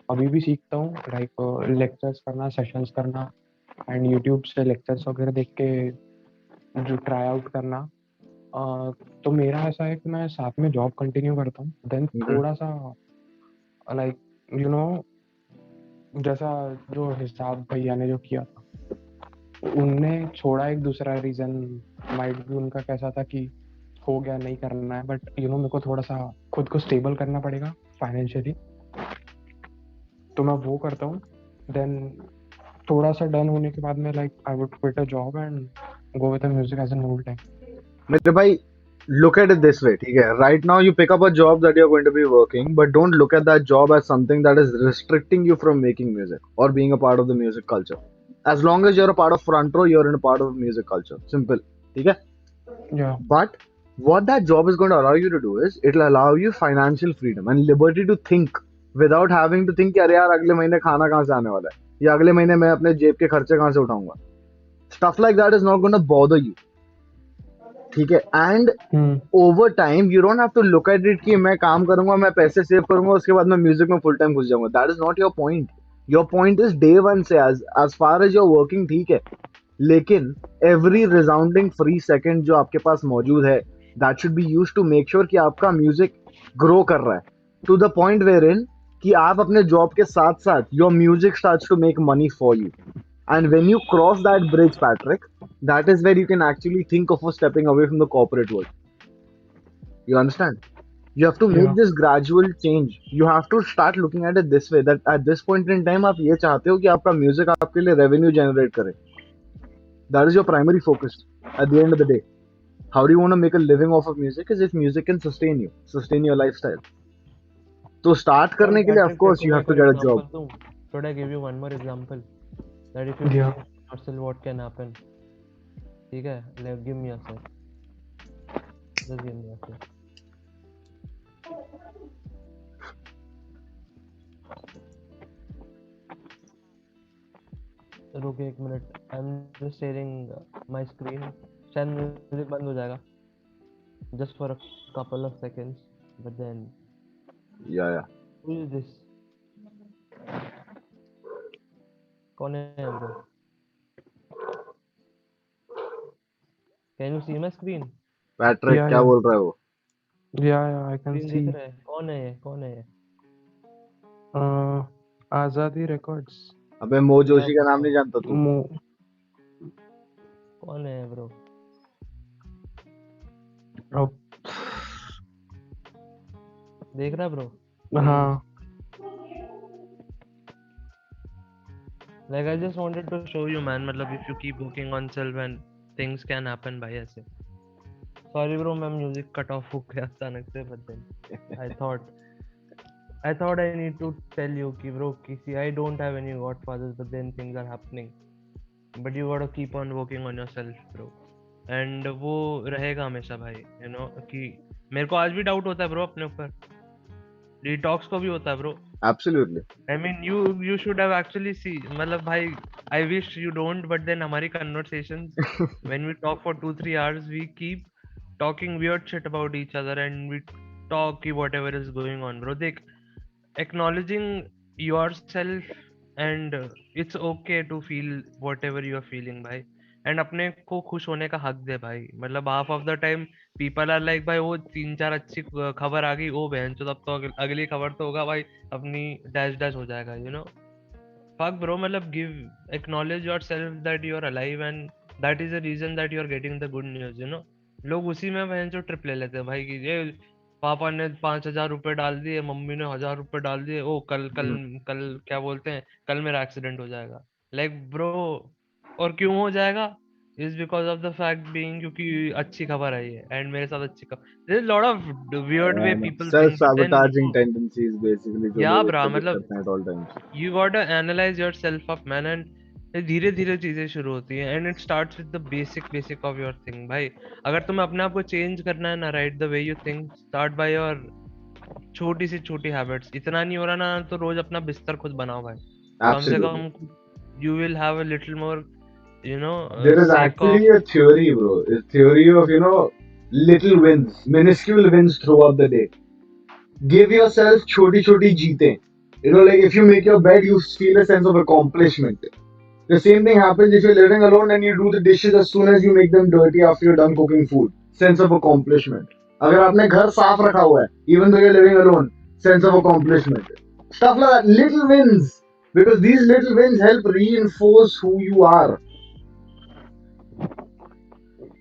[SPEAKER 4] अभी भी सीखता हूँ, लाइक लेक्चर्स करना, सेशंस करना, एंड यूट्यूब से लेक्चर्स वगैरह देख के जो ट्राई आउट करना। तो मेरा ऐसा है कि मैं साथ में जॉब कंटिन्यू करता हूँ, देन थोड़ा सा लाइक यू नो जैसा जो हिसाब भैया ने जो किया था, उनने छोड़ा एक दूसरा रीजन, माइट भी उनका कैसा था कि हो गया नहीं करना है, बट यू नो मेरे को थोड़ा सा खुद को स्टेबल करना पड़ेगा फाइनेंशियली, तो मैं वो करता हूँ। देन थोड़ा सा डन होने के बाद में like I would quit a job and go with the music as an whole time.
[SPEAKER 3] मेरे भाई, look at it this way, ठीक है? Right now you pick up a job that you're going to be working, but don't look at that job as something that is restricting you from making music or being a part of the music culture. As long as you're a part of front row, you're in a part of music culture. Simple, ठीक है?
[SPEAKER 4] या
[SPEAKER 3] But what that job is going to allow you to do is it'll allow you financial freedom and liberty to think without having to think कि अरे यार अगले महीने खाना कहाँ से आने वाला है या अगले महीने मैं अपने जेब के खर्चे कहाँ से उठाऊंगा. Stuff like that is not going to bother you. ठीक है? And over time you don't have to look at it कि मैं काम करूंगा, मैं पैसे सेव करूंगा, उसके बाद मैं म्यूजिक में फुल टाइम घुस जाऊंगा. That is not your point. Your point is day one से as far as you're working, ठीक है, लेकिन every resounding free second जो आपके पास मौजूद है, that should be used to make sure कि आपका म्यूजिक ग्रो कर रहा है to the point wherein कि आप अपने जॉब के साथ साथ your music starts to make money for you. And when you cross that bridge, Patrick, that is where you can actually think of stepping away from the corporate world. You understand? You have to make
[SPEAKER 4] Yeah.
[SPEAKER 3] this gradual change. You have to start looking at it this way, that at this point in time आप ये चाहते हो कि आपका music आपके लिए revenue generate करे. That is your primary focus at the end of the day. How do you want to make a living off of music is if music can sustain you, sustain your lifestyle. तो start करने के लिए of
[SPEAKER 1] Patrick,
[SPEAKER 3] course you
[SPEAKER 1] तेरे
[SPEAKER 3] have
[SPEAKER 1] को
[SPEAKER 3] to get a
[SPEAKER 1] example
[SPEAKER 3] job.
[SPEAKER 1] दूं? Should I give you one more example? That if you
[SPEAKER 4] Yeah.
[SPEAKER 1] believe in yourself, what can happen? ठीक है? Like, give me a sec. Just give me a sec. रुक एक minute. I'm just sharing my screen. शायद music बंद हो जाएगा. Just for a couple of seconds. But then,
[SPEAKER 3] Yeah.
[SPEAKER 1] who is this? कौन है bro? Can you see my screen?
[SPEAKER 3] Patrick
[SPEAKER 4] Yeah,
[SPEAKER 3] क्या
[SPEAKER 4] yeah.
[SPEAKER 3] बोल रहा है वो?
[SPEAKER 4] Yeah, I can
[SPEAKER 1] Screen
[SPEAKER 4] see.
[SPEAKER 1] दिख रहा है? कौन है ये? कौन है ये?
[SPEAKER 4] आजादी रिकॉर्ड्स।
[SPEAKER 3] अबे मो जोशी का
[SPEAKER 1] Yeah,
[SPEAKER 3] नाम
[SPEAKER 1] bro.
[SPEAKER 3] नहीं जानता तू?
[SPEAKER 1] कौन है ब्रो?
[SPEAKER 4] अब
[SPEAKER 1] देख रहा ब्रो?
[SPEAKER 4] हाँ
[SPEAKER 1] Like I just wanted to show you man, मतलब if you keep working on self and things can happen भाई ऐसे. Sorry bro, मैं music cut off हो गया अचानक से, but then I thought I need to tell you कि bro किसी I don't have any godfathers, but then things are happening. But you gotta keep on working on yourself bro. And वो रहेगा हमेशा भाई, you know कि मेरे को आज भी डाउट होता है ब्रो अपने ऊपर. डिटॉक्स को भी होता है bro.
[SPEAKER 3] Absolutely.
[SPEAKER 1] I mean you should have actually see मतलब भाई I wish you don't, but then हमारी conversations when we talk for 2-3 hours we keep talking weird shit about each other and we talk कि whatever is going on bro. देख, acknowledging yourself and it's okay to feel whatever you are feeling भाई, and अपने को खुश होने का हक दे भाई. मतलब half of the time people are like भाई वो 3-4 अच्छी खबर आ गई, ओ बहन चो तब तो अगली खबर तो होगा भाई अपनी डैश डैश हो जाएगा, यू नो. फक ब्रो, मतलब give acknowledge yourself that you are alive and that is the reason that you are getting the good news, you know. लोग उसी में बहन चो ट्रिप ले लेते हैं भाई कि ये पापा ने 5,000 रुपए डाल दिए, मम्मी ने 1,000 रुपए डाल दिए, ओ कल कल कल क्या बोलते हैं, कल मेरा एक्सीडेंट हो जाएगा. लाइक ब्रो, और क्यों हो जाएगा? is because of the fact being क्योंकि अच्छी खबर आई है and मेरे साथ अच्छी खबर, there's a lot of weird way people
[SPEAKER 3] self
[SPEAKER 1] think, but then
[SPEAKER 3] sabotaging tendencies basically जो
[SPEAKER 1] yeah
[SPEAKER 3] लोग
[SPEAKER 1] bro,
[SPEAKER 3] exhibit
[SPEAKER 1] मतलब
[SPEAKER 3] करते हैं at all times.
[SPEAKER 1] you gotta analyze yourself up man, and धीरे धीरे चीजें शुरू होती हैं and it starts with the basic of your thing भाई. अगर तुम्हें अपने आप को चेंज करना है ना, right, the way you think, start by your छोटी सी छोटी हैबिट्स. इतना नहीं हो रहा ना तो रोज अपना बिस्तर खुद बनाओ भाई, कम से
[SPEAKER 3] Absolutely.
[SPEAKER 1] Come you will have a little more, you know,
[SPEAKER 3] There is
[SPEAKER 1] sake of
[SPEAKER 3] actually a theory, bro. It's theory of, little wins, minuscule wins throughout the day. Give yourself choti choti jeetein. Like if you make your bed, you feel a sense of accomplishment. The same thing happens if you're living alone and you do the dishes as soon as you make them dirty after you're done cooking food. Sense of accomplishment. अगर आपने घर साफ रखा हुआ है, even though you're living alone, sense of accomplishment. Stuff like that, little wins, because these little wins help reinforce who you are.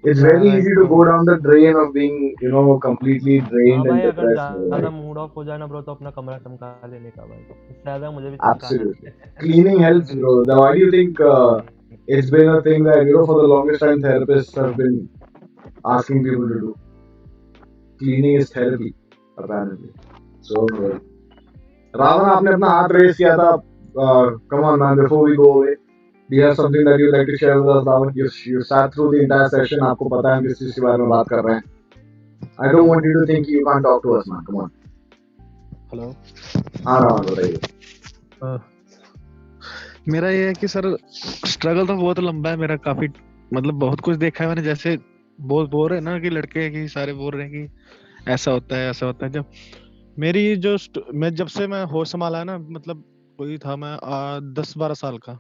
[SPEAKER 3] It's very
[SPEAKER 1] Yeah,
[SPEAKER 3] easy
[SPEAKER 1] right
[SPEAKER 3] to
[SPEAKER 1] bro.
[SPEAKER 3] go down the drain of being, completely
[SPEAKER 1] हाँ
[SPEAKER 3] drained and
[SPEAKER 1] भाई, अगर
[SPEAKER 3] depressed.
[SPEAKER 1] ज्यादा
[SPEAKER 3] Right?
[SPEAKER 1] Mood off हो जाए ना bro तो अपना कमरा चमका लेने का भाई, इससे ज्यादा मुझे भी चमकाना
[SPEAKER 3] Absolutely. Cleaning helps, bro. Now, why do you think it's been a thing that, for the longest time, therapists have been asking people to do? Cleaning is therapy, apparently. So, Ravan, आपने अपना हाथ raise किया था. Come on, man. Before we go away, do you have something that you'd like to share with us, Ravan? You sat through the entire session. आपको पता है हम किस चीज़ के बारे में बात कर रहे हैं. I don't want you to think you can't talk to us, man. Come on.
[SPEAKER 5] Hello.
[SPEAKER 3] हाँ रावण बताइए.
[SPEAKER 5] मेरा ये है कि सर स्ट्रगल तो बहुत लंबा है मेरा, काफी मतलब बहुत कुछ देखा है मैंने। जैसे बहुत बोल रहे हैं ना कि लड़के की सारे बोल रहे हैं कि ऐसा होता है ऐसा होता है। जब मेरी जो मैं जब से मैं होश संभाला है ना, मतलब कोई था मैं 10-12 साल का,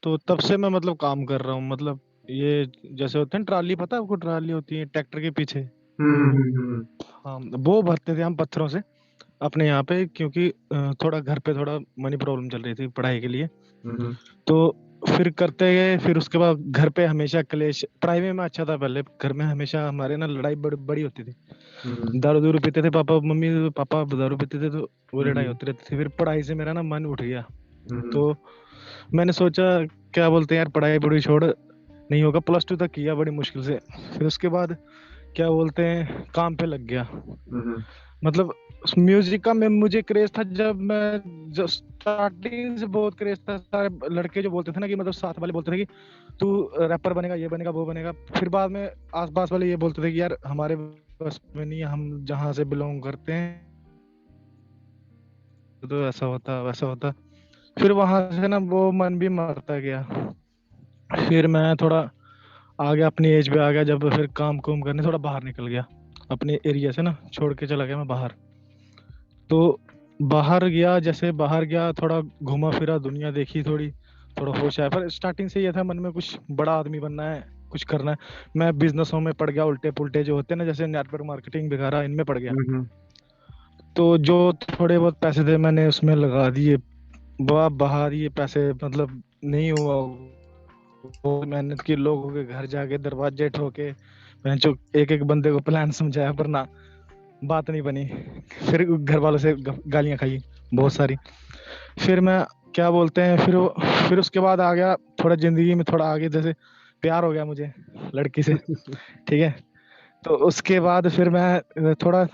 [SPEAKER 5] तो तब से मैं मतलब काम कर रहा हूँ। मतलब ये जैसे होते हैं ट्राली, पता है आपको ट्राली होती है ट्रैक्टर के पीछे, हाँ वो भरते थे हम पत्थरों से अपने यहाँ पे, क्योंकि थोड़ा घर पे थोड़ा मनी प्रॉब्लम चल रही थी पढ़ाई के लिए। तो फिर करते गए, फिर उसके बाद घर पे हमेशा क्लेश। पढ़ाई में मैं अच्छा था पहले, घर में हमेशा हमारे ना लड़ाई बड़ी होती थी। दारू पीते थे पापा दारू पीते थे, तो वो लड़ाई होती रहती थी। फिर पढ़ाई से मेरा ना मन उठ गया, तो मैंने सोचा क्या बोलते हैं यार, पढ़ाई बड़ी छोड़, नहीं होगा। +2 तक किया बड़ी मुश्किल से। फिर उसके बाद क्या बोलते हैं काम पे लग गया। मतलब म्यूजिक का मुझे क्रेज था जब मैं स्टार्टिंग से बहुत क्रेज था। सारे लड़के जो बोलते थे ना कि मतलब साथ वाले बोलते थे कि तू रैपर बनेगा, ये बनेगा, वो बनेगा। फिर बाद में आसपास वाले ये बोलते थे कि यार हमारे बस में नहीं, हम जहाँ से बिलोंग करते हैं तो ऐसा होता वैसा होता। फिर वहां से ना वो मन भी मरता गया। फिर मैं थोड़ा आ गया, अपनी एज पे आ गया, जब फिर काम कुम करने थोड़ा बाहर निकल गया, अपने एरिया से ना छोड़ के चला गया मैं बाहर। तो बाहर गया, जैसे बाहर गया थोड़ा घूमा फिरा, दुनिया देखी, थोड़ा होश आया। पर स्टार्टिंग से ये था मन में कुछ बड़ा आदमी बनना है, कुछ करना है। मैं बिजनेसों में पड़ गया, उल्टे पुल्टे जो होते हैं ना, जैसे नेटवर्क मार्केटिंग वगैरह, इनमें पड़ गया। तो जो थोड़े बहुत पैसे थे मैंने उसमें लगा दिए, बाहर ये पैसे मतलब नहीं हुआ। वो मेहनत की, लोगों के घर जाके दरवाजे ठोके, मैं जो एक बंदे को प्लान समझाया पर ना बात नहीं बनी। फिर घर वालों से गालियां खाई बहुत सारी। फिर मैं क्या बोलते हैं, फिर उसके बाद आ गया थोड़ा जिंदगी में, थोड़ा आगे, जैसे प्यार हो गया मुझे लड़की से, ठीक है। तो उसके बाद फिर मैं थोड़ा,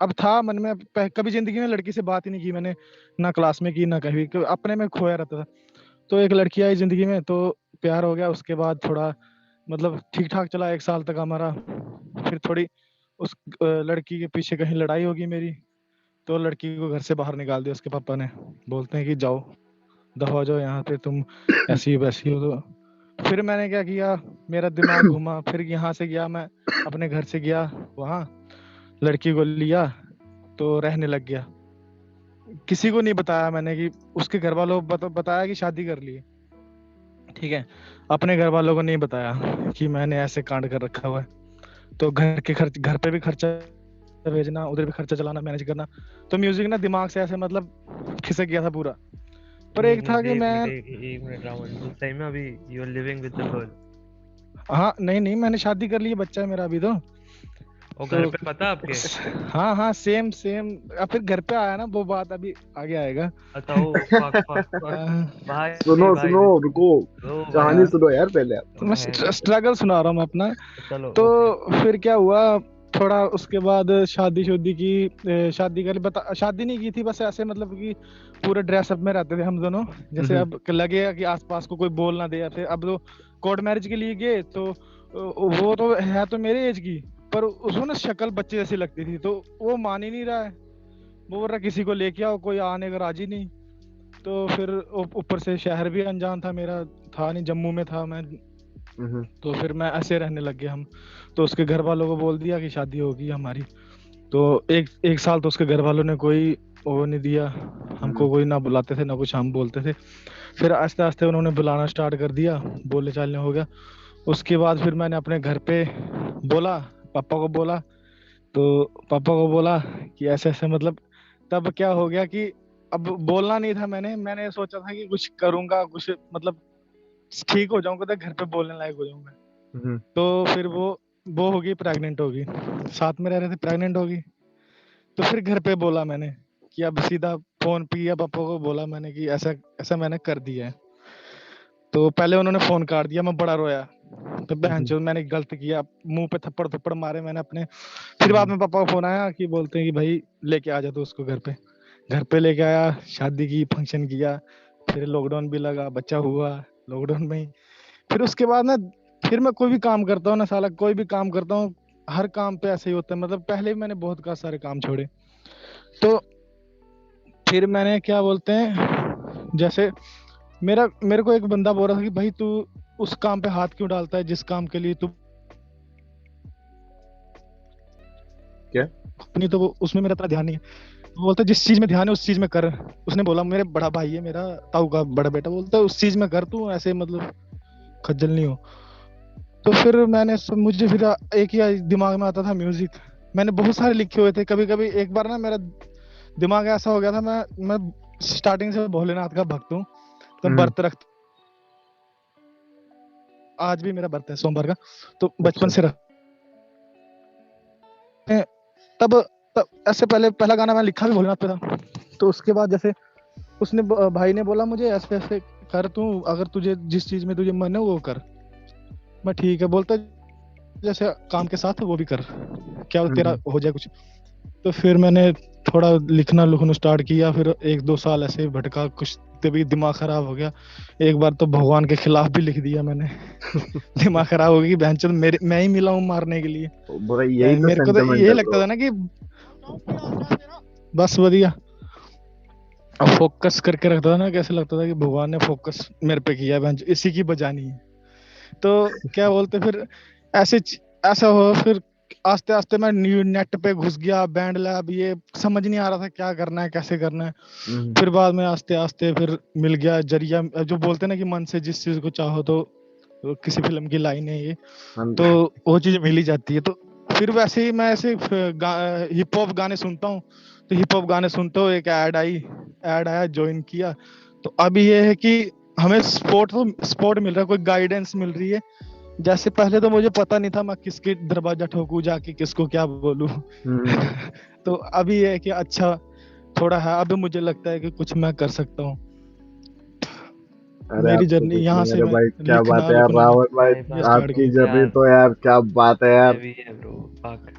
[SPEAKER 5] अब था मन में, कभी जिंदगी में लड़की से बात ही नहीं की मैंने, ना क्लास में की ना कहीं, अपने में खोया रहता था। तो एक लड़की आई जिंदगी में, तो प्यार हो गया। उसके बाद थोड़ा मतलब ठीक ठाक चला 1 साल तक हमारा। फिर थोड़ी उस लड़की के पीछे कहीं लड़ाई होगी मेरी, तो लड़की को घर से बाहर निकाल दिया उसके पापा ने। बोलते हैं कि जाओ, दफा हो जाओ यहाँ पे, तुम ऐसी वैसी हो। तो फिर मैंने क्या किया, मेरा दिमाग घूमा, फिर यहाँ से गया, मैं अपने घर से गया वहाँ, लड़की को लिया तो रहने लग गया। किसी को नहीं बताया मैंने कि उसके घर वालों बताया कि शादी कर ली, ठीक है। अपने घर वालों को नहीं बताया कि मैंने ऐसे कांड कर रखा हुआ है। तो घर पे भी खर्चा भेजना, उधर भी खर्चा चलाना, मैनेज करना। तो म्यूजिक ना दिमाग से ऐसे मतलब खिसक गया था पूरा। पर एक था कि मैं,
[SPEAKER 1] एक मिनट रावण, तो सही में अभी you are living with the girl?
[SPEAKER 5] हाँ नहीं मैंने शादी कर ली है, बच्चा है मेरा अभी तो।
[SPEAKER 1] वो घर
[SPEAKER 5] तो
[SPEAKER 1] पे पता आपके?
[SPEAKER 5] हाँ हाँ सेम सेम। अब फिर घर पे आया ना, वो बात अभी आगे आएगा।
[SPEAKER 1] अच्छा ओ फक फक फक भाई
[SPEAKER 3] सुनो
[SPEAKER 1] भाई
[SPEAKER 3] सुनो, रुको,
[SPEAKER 1] ओ भाई
[SPEAKER 3] कहानी सुनो यार पहले आप।
[SPEAKER 5] तो मैं
[SPEAKER 1] भाई
[SPEAKER 5] स्ट्रगल सुना रहा हूँ मैं अपना।
[SPEAKER 1] चलो
[SPEAKER 5] तो
[SPEAKER 1] ओके।
[SPEAKER 5] फिर क्या हुआ, थोड़ा उसके बाद शादी शुदी की, शादी कर बता, शादी नहीं की थी, बस ऐसे मतलब कि पूरे ड्रेसअप में रहते थे हम दोनों। जैसे अब लगेगा कि आसपास को कोई बोल ना दे, या फिर अब तो कोर्ट मैरिज के लिए गए तो वो तो है तो मेरे एज की, पर उसको ना शक्ल बच्चे जैसी लगती थी, तो वो मान ही नहीं रहा है। वो बोल रहा किसी को लेके आओ, कोई आने का राजी नहीं। तो फिर ऊपर से शहर भी अनजान था मेरा, था नहीं, जम्मू में था मैं। तो फिर मैं ऐसे रहने लग गया हम। तो उसके घर वालों को बोल दिया कि शादी होगी हमारी। तो एक एक साल तो उसके घर वालों ने कोई वो नहीं दिया हमको, कोई ना बुलाते थे ना कुछ हम बोलते थे। फिर आस्ते आस्ते उन्होंने बुलाना स्टार्ट कर दिया, बोलने चालने हो गया। उसके बाद फिर मैंने अपने घर पे बोला, पापा को बोला। तो पापा को बोला कि ऐसे ऐसे मतलब, तब क्या हो गया कि अब बोलना नहीं था मैंने मैंने सोचा था कि कुछ करूंगा, कुछ मतलब ठीक हो जाऊंगा तो घर पे बोलने लायक हो जाऊंगा। तो फिर वो होगी, प्रेग्नेंट होगी, साथ में रह रहे थे, प्रेग्नेंट होगी। तो फिर घर पे बोला मैंने कि अब सीधा फोन पे या पापा को बोला मैंने कि ऐसा ऐसा मैंने कर दिया है। तो पहले उन्होंने फोन काट दिया, मैं बड़ा रोया। तो बहन चोद मैंने गलत किया, मुंह पे थप्पड़ थप्पड़ मारे मैंने अपने। फिर बाद में पापा का फोन आया कि बोलते हैं कि भाई लेके आ जा तू उसको घर पे। घर पे लेके आया, शादी की, फंक्शन किया। फिर लॉकडाउन भी लगा, बच्चा हुआ लॉकडाउन में ही। फिर उसके बाद ना, फिर मैं कोई भी काम करता हूँ ना साला, कोई भी काम करता हूँ, हर काम पे ऐसे ही होता है। मतलब पहले भी मैंने बहुत का सारे काम छोड़े। तो फिर मैंने क्या बोलते हैं, जैसे मेरे को एक बंदा बोल रहा था कि भाई तू उस काम पे हाथ क्यों डालता है जिस काम के लिए तू
[SPEAKER 3] क्या?
[SPEAKER 5] अपनी, तो उसमें मेरा इतना ध्यान नहीं है। वो बोलता है जिस चीज में ध्यान है उस चीज में कर। उसने बोला, मेरे बड़ा भाई है मेरा, ताऊ का बड़ा बेटा, बोलता है उस चीज में कर, तू ऐसे मतलब खज्जल नहीं हो। तो फिर मुझे फिर एक ही दिमाग में आता था, म्यूजिक। मैंने बहुत सारे लिखे हुए थे। कभी कभी एक बार ना मेरा दिमाग ऐसा हो गया था, मैं स्टार्टिंग से भोलेनाथ का भक्त हूँ। तो व्रत रख, आज भी मेरा व्रत है सोमवार का, तो बचपन से रख। तब तब ऐसे पहला गाना मैं लिखा भी भोलेनाथ पे था। तो उसके बाद जैसे उसने भाई ने बोला मुझे ऐसे ऐसे कर, तू अगर तुझे जिस चीज में तुझे मन है वो कर। मैं ठीक है बोलता, जैसे काम के साथ वो भी कर, क्या तेरा हो जाए कुछ। तो फिर मैंने थोड़ा लिखना लुखना स्टार्ट किया। फिर एक दो साल ऐसे ही भटका, कुछ तभी दिमाग खराब हो गया। एक बार तो भगवान के खिलाफ भी लिख दिया मैंने। दिमाग खराब हो गई, बहनचोद मैं ही मिला हूँ मारने के लिए।
[SPEAKER 3] भाई यही तो
[SPEAKER 5] मेरे को तो
[SPEAKER 3] सेंटिमेंट
[SPEAKER 5] यही
[SPEAKER 3] है
[SPEAKER 5] लगता
[SPEAKER 3] ब्रो।
[SPEAKER 5] था ना कि बस बढ़िया, अब फोकस करके रखता था ना, कैसे लगता था कि भगवान ने फोकस मेरे पे किया, बहन इसी की बजानी है। तो क्या बोलते फिर ऐसे ऐसा हो। फिर आस्ते आस्ते मैं न्यू नेट पे घुस गया, बैंड लैब, ये समझ नहीं आ रहा था क्या करना है कैसे करना है। फिर बाद में आस्ते आस्ते फिर मिल गया जरिया, जो बोलते हैं ना कि मन से जिस चीज को चाहो, तो किसी फिल्म की लाइन है ये, तो वो चीज मिल ही जाती है। तो फिर वैसे ही मैं ऐसे हिप हॉप गाने सुनता हूँ। तो हिप हॉप गाने सुनते हो, एक ऐड आया, ज्वाइन किया। तो अभी ये है कि हमें स्पोर्ट मिल रहा है, कोई गाइडेंस मिल रही है। जैसे पहले तो मुझे पता नहीं था मैं किसके दरवाजा ठोकूं जाके, किसको क्या बोलूं। तो अभी ये है कि अच्छा थोड़ा है, अभी मुझे लगता है कि कुछ मैं कर सकता हूँ।
[SPEAKER 3] अरे
[SPEAKER 5] मेरी
[SPEAKER 3] आपको
[SPEAKER 5] जर्नी
[SPEAKER 3] कुछ
[SPEAKER 5] यहाँ
[SPEAKER 3] नहीं,
[SPEAKER 5] से
[SPEAKER 3] अरे
[SPEAKER 5] मैं
[SPEAKER 3] भाई क्या बात
[SPEAKER 5] लिखना
[SPEAKER 3] है यार
[SPEAKER 5] लुखना
[SPEAKER 3] रावत भाई,
[SPEAKER 1] भाई
[SPEAKER 5] ये
[SPEAKER 1] बात
[SPEAKER 5] स्टार्ट
[SPEAKER 3] आपकी
[SPEAKER 5] किया।
[SPEAKER 3] जर्नी
[SPEAKER 1] यार
[SPEAKER 3] तो यार क्या बात है यार,
[SPEAKER 1] हैवी है ब्रो फक।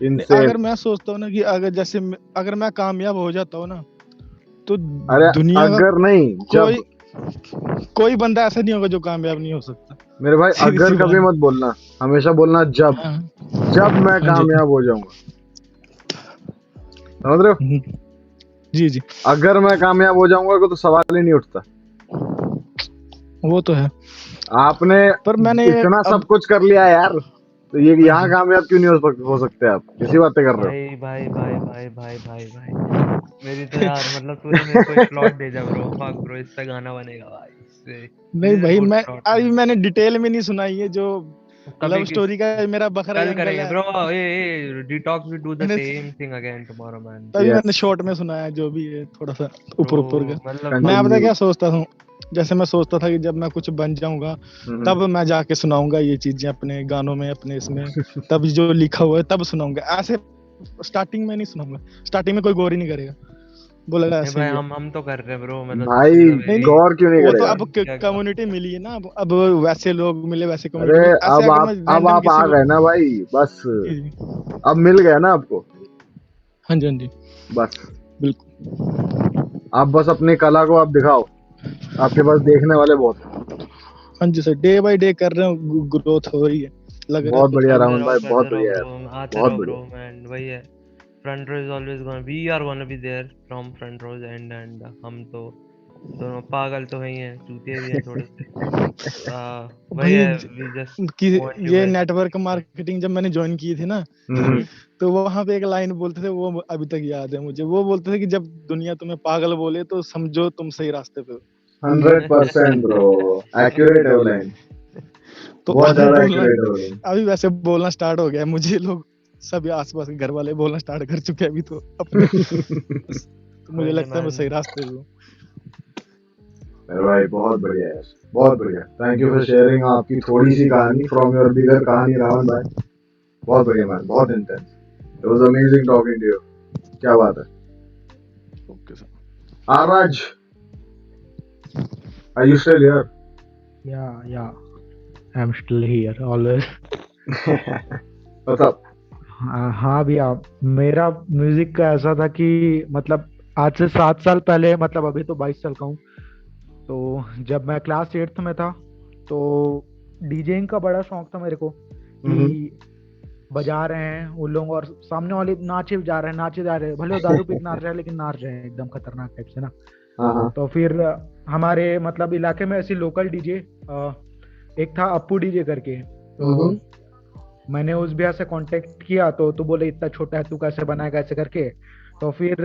[SPEAKER 3] इनसे।
[SPEAKER 5] अगर मैं सोचता हूँ ना कि अगर मैं कामयाब हो जाता हूँ ना, तो
[SPEAKER 3] अरे
[SPEAKER 5] दुनिया का
[SPEAKER 3] अगर नहीं, जब,
[SPEAKER 5] कोई कोई बंदा ऐसा नहीं होगा जो कामयाब नहीं हो सकता।
[SPEAKER 3] मेरे भाई
[SPEAKER 5] सीधी
[SPEAKER 3] अगर
[SPEAKER 5] सी बात
[SPEAKER 3] कभी
[SPEAKER 5] है।
[SPEAKER 3] मत बोलना, हमेशा बोलना जब,
[SPEAKER 5] हाँ
[SPEAKER 3] जब मैं
[SPEAKER 5] हाँ जी
[SPEAKER 3] कामयाब हो जाऊंगा, समझ रहे हो?
[SPEAKER 5] जी जी,
[SPEAKER 3] अगर मैं कामयाब हो जाऊंगा तो सवाल ही नहीं उठता।
[SPEAKER 5] वो तो है।
[SPEAKER 3] आपने
[SPEAKER 5] पर मैंने
[SPEAKER 3] इतना सब
[SPEAKER 5] अब
[SPEAKER 3] कुछ कर लिया है यार, तो ये यहाँ कामयाब क्यों नहीं हो सकते आप? कैसी बातें कर रहे हो?
[SPEAKER 1] भाई भाई भाई भाई भाई भाई भाई मेरी तो यार मतलब तूने मेरे को एक प्लॉट भेजा ब्रो फक ब्रो, इस पे गाना बनेगा भाई इससे।
[SPEAKER 5] नहीं
[SPEAKER 1] दिस इज
[SPEAKER 5] भाई,
[SPEAKER 1] गुड
[SPEAKER 5] मैं
[SPEAKER 1] प्लॉट
[SPEAKER 5] अभी
[SPEAKER 1] मैन।
[SPEAKER 5] मैंने डिटेल में नहीं सुनाई है जो
[SPEAKER 1] कभी
[SPEAKER 5] लव
[SPEAKER 1] किस
[SPEAKER 5] स्टोरी का मेरा बकरा
[SPEAKER 1] कल
[SPEAKER 5] अंकल
[SPEAKER 1] करेंगे
[SPEAKER 5] है।
[SPEAKER 1] Bro. A detox we do the
[SPEAKER 5] मैंने
[SPEAKER 1] same thing again tomorrow man.
[SPEAKER 5] तभी मैंने
[SPEAKER 3] यस,
[SPEAKER 5] शॉर्ट में सुनाया है जो भी है, थोड़ा सा
[SPEAKER 1] ब्रो
[SPEAKER 5] ऊपर ऊपर का।
[SPEAKER 1] मतलब
[SPEAKER 5] मैं
[SPEAKER 1] फक
[SPEAKER 5] पता
[SPEAKER 3] कंटिन्यू।
[SPEAKER 5] क्या सोचता हूँ, जैसे मैं सोचता था कि जब मैं कुछ बन जाऊंगा तब मैं जाके सुनाऊंगा ये चीजें अपने गानों में, अपने इसमें, तब जो लिखा हुआ है तब सुनाऊंगा। ऐसे स्टार्टिंग में नहीं सुनाऊंगा, स्टार्टिंग में कोई गौर ही नहीं करेगा, बोलेगा
[SPEAKER 1] नहीं
[SPEAKER 5] ऐसे
[SPEAKER 1] भाई,
[SPEAKER 5] ही है।
[SPEAKER 1] हम तो कर रहे हैं ब्रो, मतलब
[SPEAKER 3] भाई
[SPEAKER 1] मतलब
[SPEAKER 5] नहीं नहीं,
[SPEAKER 3] गौर क्यों नहीं
[SPEAKER 5] वो तो
[SPEAKER 3] करेगा?
[SPEAKER 5] अब
[SPEAKER 1] क्या क्या।
[SPEAKER 5] कम्युनिटी मिली है ना, अब वैसे लोग मिले, वैसे
[SPEAKER 3] अरे
[SPEAKER 5] कम्युनिटी मिली, ऐसे
[SPEAKER 3] अब
[SPEAKER 5] अगर मैं
[SPEAKER 3] अब
[SPEAKER 5] रैंडम
[SPEAKER 3] आप आ
[SPEAKER 5] किसी को।
[SPEAKER 3] गए ना भाई, बस
[SPEAKER 5] जी,
[SPEAKER 3] अब मिल गया ना आपको,
[SPEAKER 5] हाँ जी हाँ जी,
[SPEAKER 3] बस
[SPEAKER 5] बिल्कुल।
[SPEAKER 3] आप बस अपनी कला को आप दिखाओ, आपके पास देखने वाले बहुत हैं।
[SPEAKER 5] हाँ जी सर, डे बाय डे कर रहे हो, ग्रोथ हो रही है, लग रहा है
[SPEAKER 3] बहुत
[SPEAKER 5] खुद
[SPEAKER 3] बढ़िया
[SPEAKER 5] को।
[SPEAKER 3] राहुल भाई, बहुत
[SPEAKER 1] करते रहो
[SPEAKER 3] बढ़िया यार,
[SPEAKER 1] ब्रो, आते
[SPEAKER 3] बहुत
[SPEAKER 1] रहो
[SPEAKER 3] बढ़िया।
[SPEAKER 1] ब्रो, एंड वही है, front row is always gonna, we are gonna be there from front rows, and हम तो दोनों पागल तो वही हैं, चूतिए भी हैं थोड़े से, वही
[SPEAKER 5] भाई
[SPEAKER 1] है, वी जस्ट
[SPEAKER 5] कि
[SPEAKER 1] वांट यू
[SPEAKER 5] ये
[SPEAKER 1] गाइस।
[SPEAKER 5] नेटवर्क मार्केटिंग जब मैंने ज्वाइन की थी ना,
[SPEAKER 3] हम्म,
[SPEAKER 5] तो वहां पे एक लाइन बोलते थे, वो अभी तक याद है मुझे। वो बोलते थे कि जब दुनिया तुम्हें पागल बोले तो समझो तुम सही रास्ते पे हो।
[SPEAKER 3] 100% ब्रो, एक्यूरेट है वो लाइन,
[SPEAKER 5] तो
[SPEAKER 3] बहुत
[SPEAKER 5] अभी
[SPEAKER 3] ज्यादा
[SPEAKER 5] बोलना,
[SPEAKER 3] एक्यूरेट है वो लाइन।
[SPEAKER 5] अभी वैसे बोलना स्टार्ट हो गया है मुझे, लोग सभी आसपास के घर वाले बोलना स्टार्ट कर चुके हैं अभी तो अपने। तो मुझे
[SPEAKER 1] कोई नहीं
[SPEAKER 5] लगता है मैं
[SPEAKER 1] मैन।
[SPEAKER 5] सही रास्ते पे हूँ।
[SPEAKER 3] अरे भाई बहुत बढ़िया यार, बहुत बढ़िया, थैंक यू फॉर शेयरिंग आपकी थोड़ी सी कहानी फ्रॉम योर बिगर कहानी राहुल भाई, बहुत बढ़िया मैन, बहुत intense, it was amazing talking to you, क्या बात है।
[SPEAKER 5] Okay sir.
[SPEAKER 3] Aaraj, are you still here?
[SPEAKER 6] Yeah, I'm still here always.
[SPEAKER 3] What's up?
[SPEAKER 6] हाँ भैया, मेरा म्यूजिक का ऐसा था कि मतलब आज से 7 साल पहले, मतलब अभी तो 22 साल का हूँ, तो जब मैं क्लास 8th में था तो डीजेइंग का बड़ा शौक था मेरे को कि बजा रहे हैं वो लोग और सामने वाले नाचे जा रहे हैं, नाचे जा रहे हैं, भले वो दारू पी के नाच रहे हैं लेकिन नाच रहे हैं एकदम खतरनाक टाइप से ना।
[SPEAKER 3] हाँ
[SPEAKER 6] तो फिर हमारे मतलब इलाके में ऐसी लोकल डीजे एक था अप्पू डीजे करके, तो मैंने उस भैया से कांटेक्ट किया तो बोले इतना छोटा है तू कैसे बनाएगा ऐसे करके। तो फिर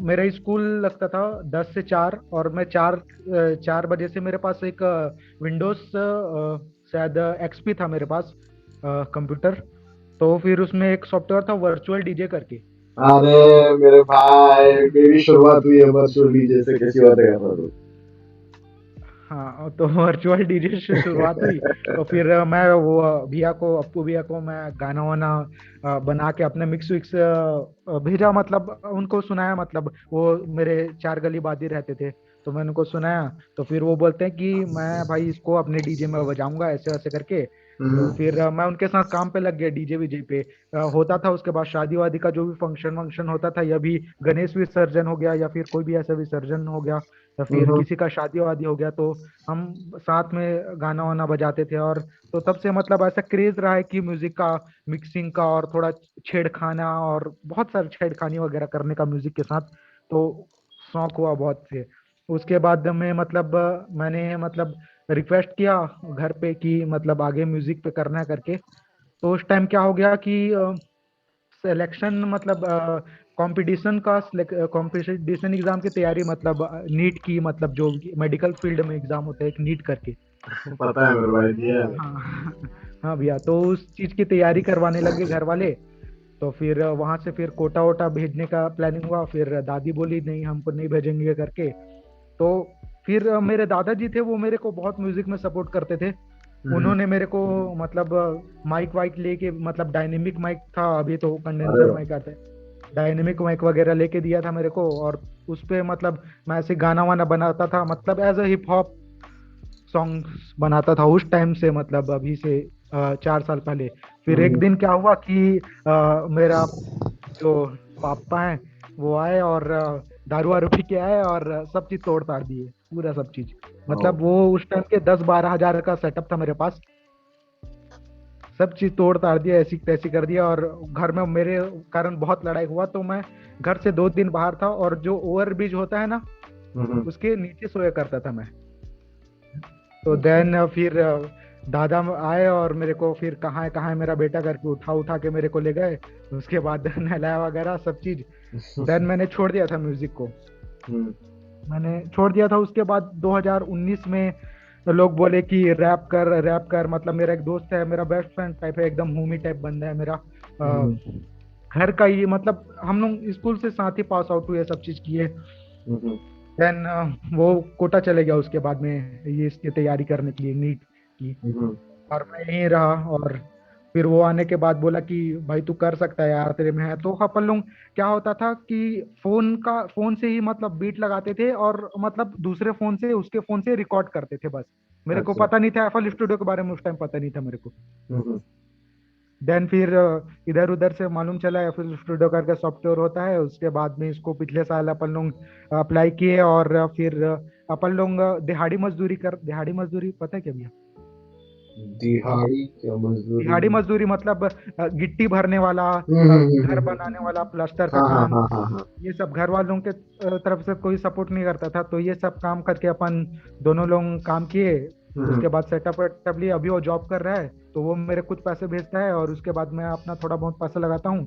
[SPEAKER 6] मेरा स्कूल लगता था 10 से 4, और मैं 4 बजे से मेरे पास एक विंडोज शायद एक्सपी था मेरे पास कंप्यूटर। तो फिर उसमें एक सॉफ्टवेयर था वर्चुअल डीजे करके।
[SPEAKER 3] अरे मेरे भाई, मेरी शुरुआत हुई है वर्चुअल डीजे से, कैसी बातें कर रहा तू?
[SPEAKER 6] हाँ, तो वर्चुअल डीजे से शुरुआत हुई। तो फिर मैं वो भैया को, अप्पू भैया को मैं गाना वाना बना के अपने मिक्स विक्स भेजा, मतलब उनको सुनाया, मतलब वो मेरे 4 गली बाद ही रहते थे, तो मैंने उनको सुनाया। तो फिर वो बोलते हैं कि मैं भाई इसको अपने डीजे में बजाऊंगा ऐसे वैसे करके। तो फिर मैं उनके साथ काम पे लग गया, डीजे वीजे पे होता था। उसके बाद शादी वादी का जो भी फंक्शन वंक्शन होता था, या भी गणेश विसर्जन हो गया, या फिर कोई भी ऐसा विसर्जन हो गया, या फिर किसी का शादी वादी हो गया, तो हम साथ में गाना वाना बजाते थे। और तो तब से मतलब ऐसा क्रेज रहा है कि म्यूजिक का, मिक्सिंग का, और थोड़ा छेड़खाना और बहुत सारे छेड़खानी वगैरह करने का म्यूजिक के साथ, तो शौक हुआ बहुत से। उसके बाद में मतलब मैंने मतलब रिक्वेस्ट किया घर पे कि मतलब आगे म्यूजिक पे करना है करके। तो उस टाइम क्या हो गया कि सिलेक्शन मतलब कंपटीशन का, कंपटीशन एग्जाम की तैयारी, मतलब नीट की, मतलब जो मेडिकल फील्ड में एग्जाम होता है एक नीट करके।
[SPEAKER 3] पता है मेरे भाई, दिया है।
[SPEAKER 6] हाँ हाँ भैया, तो उस चीज की तैयारी करवाने लगे घर वाले। तो फिर वहां से फिर कोटा वोटा भेजने का प्लानिंग हुआ, फिर दादी बोली नहीं हमको नहीं भेजेंगे करके। तो फिर मेरे दादाजी थे, वो मेरे को बहुत म्यूजिक में सपोर्ट करते थे। उन्होंने मेरे को मतलब माइक वाइक लेके, मतलब डायनेमिक माइक था, अभी तो
[SPEAKER 3] अरे
[SPEAKER 6] कंडेंसर
[SPEAKER 3] वाह।
[SPEAKER 6] माइक आता है, डायनेमिक माइक वगैरह लेके दिया था मेरे को। और उस पे मतलब मैं ऐसे गाना वाना बनाता था, मतलब as a hip hop songs बनाता था उस टाइम से, मतलब अभी से 4 साल पहले। फिर एक दिन क्या हुआ कि मेरा जो पापा है वो आए और दारू वारू पी के आए और सब चीज तोड़ ताड़ दिए, पूरा सब चीज।
[SPEAKER 3] ओ,
[SPEAKER 6] मतलब वो उस टाइम के 10-12 हजार का सेटअप था मेरे पास, सब चीज तोड़ ताड़ दिया, ऐसी तैसी कर दिया। और घर में मेरे कारण बहुत लड़ाई हुआ, तो मैं घर से 2 दिन बाहर था, और जो ओवर ब्रिज होता है ना उसके नीचे सोया करता था मैं। तो देन फिर दादा आए और मेरे को फिर कहाँ है मेरा बेटा करके उठा उठा के मेरे को ले गए। उसके बाद नहलाया वगैरह सब चीज। देन मैंने छोड़ दिया था म्यूजिक को, मैंने छोड़ दिया था। उसके बाद 2019 में लोग बोले कि रैप कर रैप कर, मतलब मेरा एक दोस्त है, मेरा बेस्ट फ्रेंड टाइप है, एकदम होमी टाइप बंदा है मेरा, घर का ही, मतलब हम लोग स्कूल से साथ ही पास आउट हुए, सब चीज किए। देन वो कोटा चले गया उसके बाद में ये इसकी तैयारी करने के लिए नीट की, और मैं यहीं रहा। और फिर वो आने के बाद बोला कि भाई तू कर सकता है यार, तेरे में है। तो अपन लोग क्या होता था कि फोन से ही मतलब बीट लगाते थे, और मतलब दूसरे फोन से उसके फोन से रिकॉर्ड करते थे बस। मेरे को
[SPEAKER 3] अच्छा।
[SPEAKER 6] पता नहीं था एफएल स्टूडियो के बारे में, उस टाइम पता नहीं था मेरे को।
[SPEAKER 3] हम्म,
[SPEAKER 6] देन फिर इधर उधर से मालूम चला एफएल स्टूडियो करके सॉफ्टवेयर होता है। उसके बाद में इसको पिछले साल अपन लोग अप्लाई किए, और फिर अपन लोग दिहाड़ी मजदूरी पता है क्या भैया?
[SPEAKER 3] दिहाड़ी क्या मजदूरी?
[SPEAKER 6] दिहाड़ी मजदूरी मतलब गिट्टी भरने वाला, घर बनाने वाला, प्लास्टर का
[SPEAKER 3] हाँ हाँ
[SPEAKER 6] काम,
[SPEAKER 3] हाँ हाँ हाँ।
[SPEAKER 6] ये सब घर वालों के तरफ से कोई सपोर्ट नहीं करता था, तो ये सब काम करके अपन दोनों लोग काम किए। उसके बाद सेटअप वेटअप लिए, अभी वो जॉब कर रहा है, तो वो मेरे कुछ पैसे भेजता है, और उसके बाद मैं अपना थोड़ा बहुत पैसा लगाता हूँ।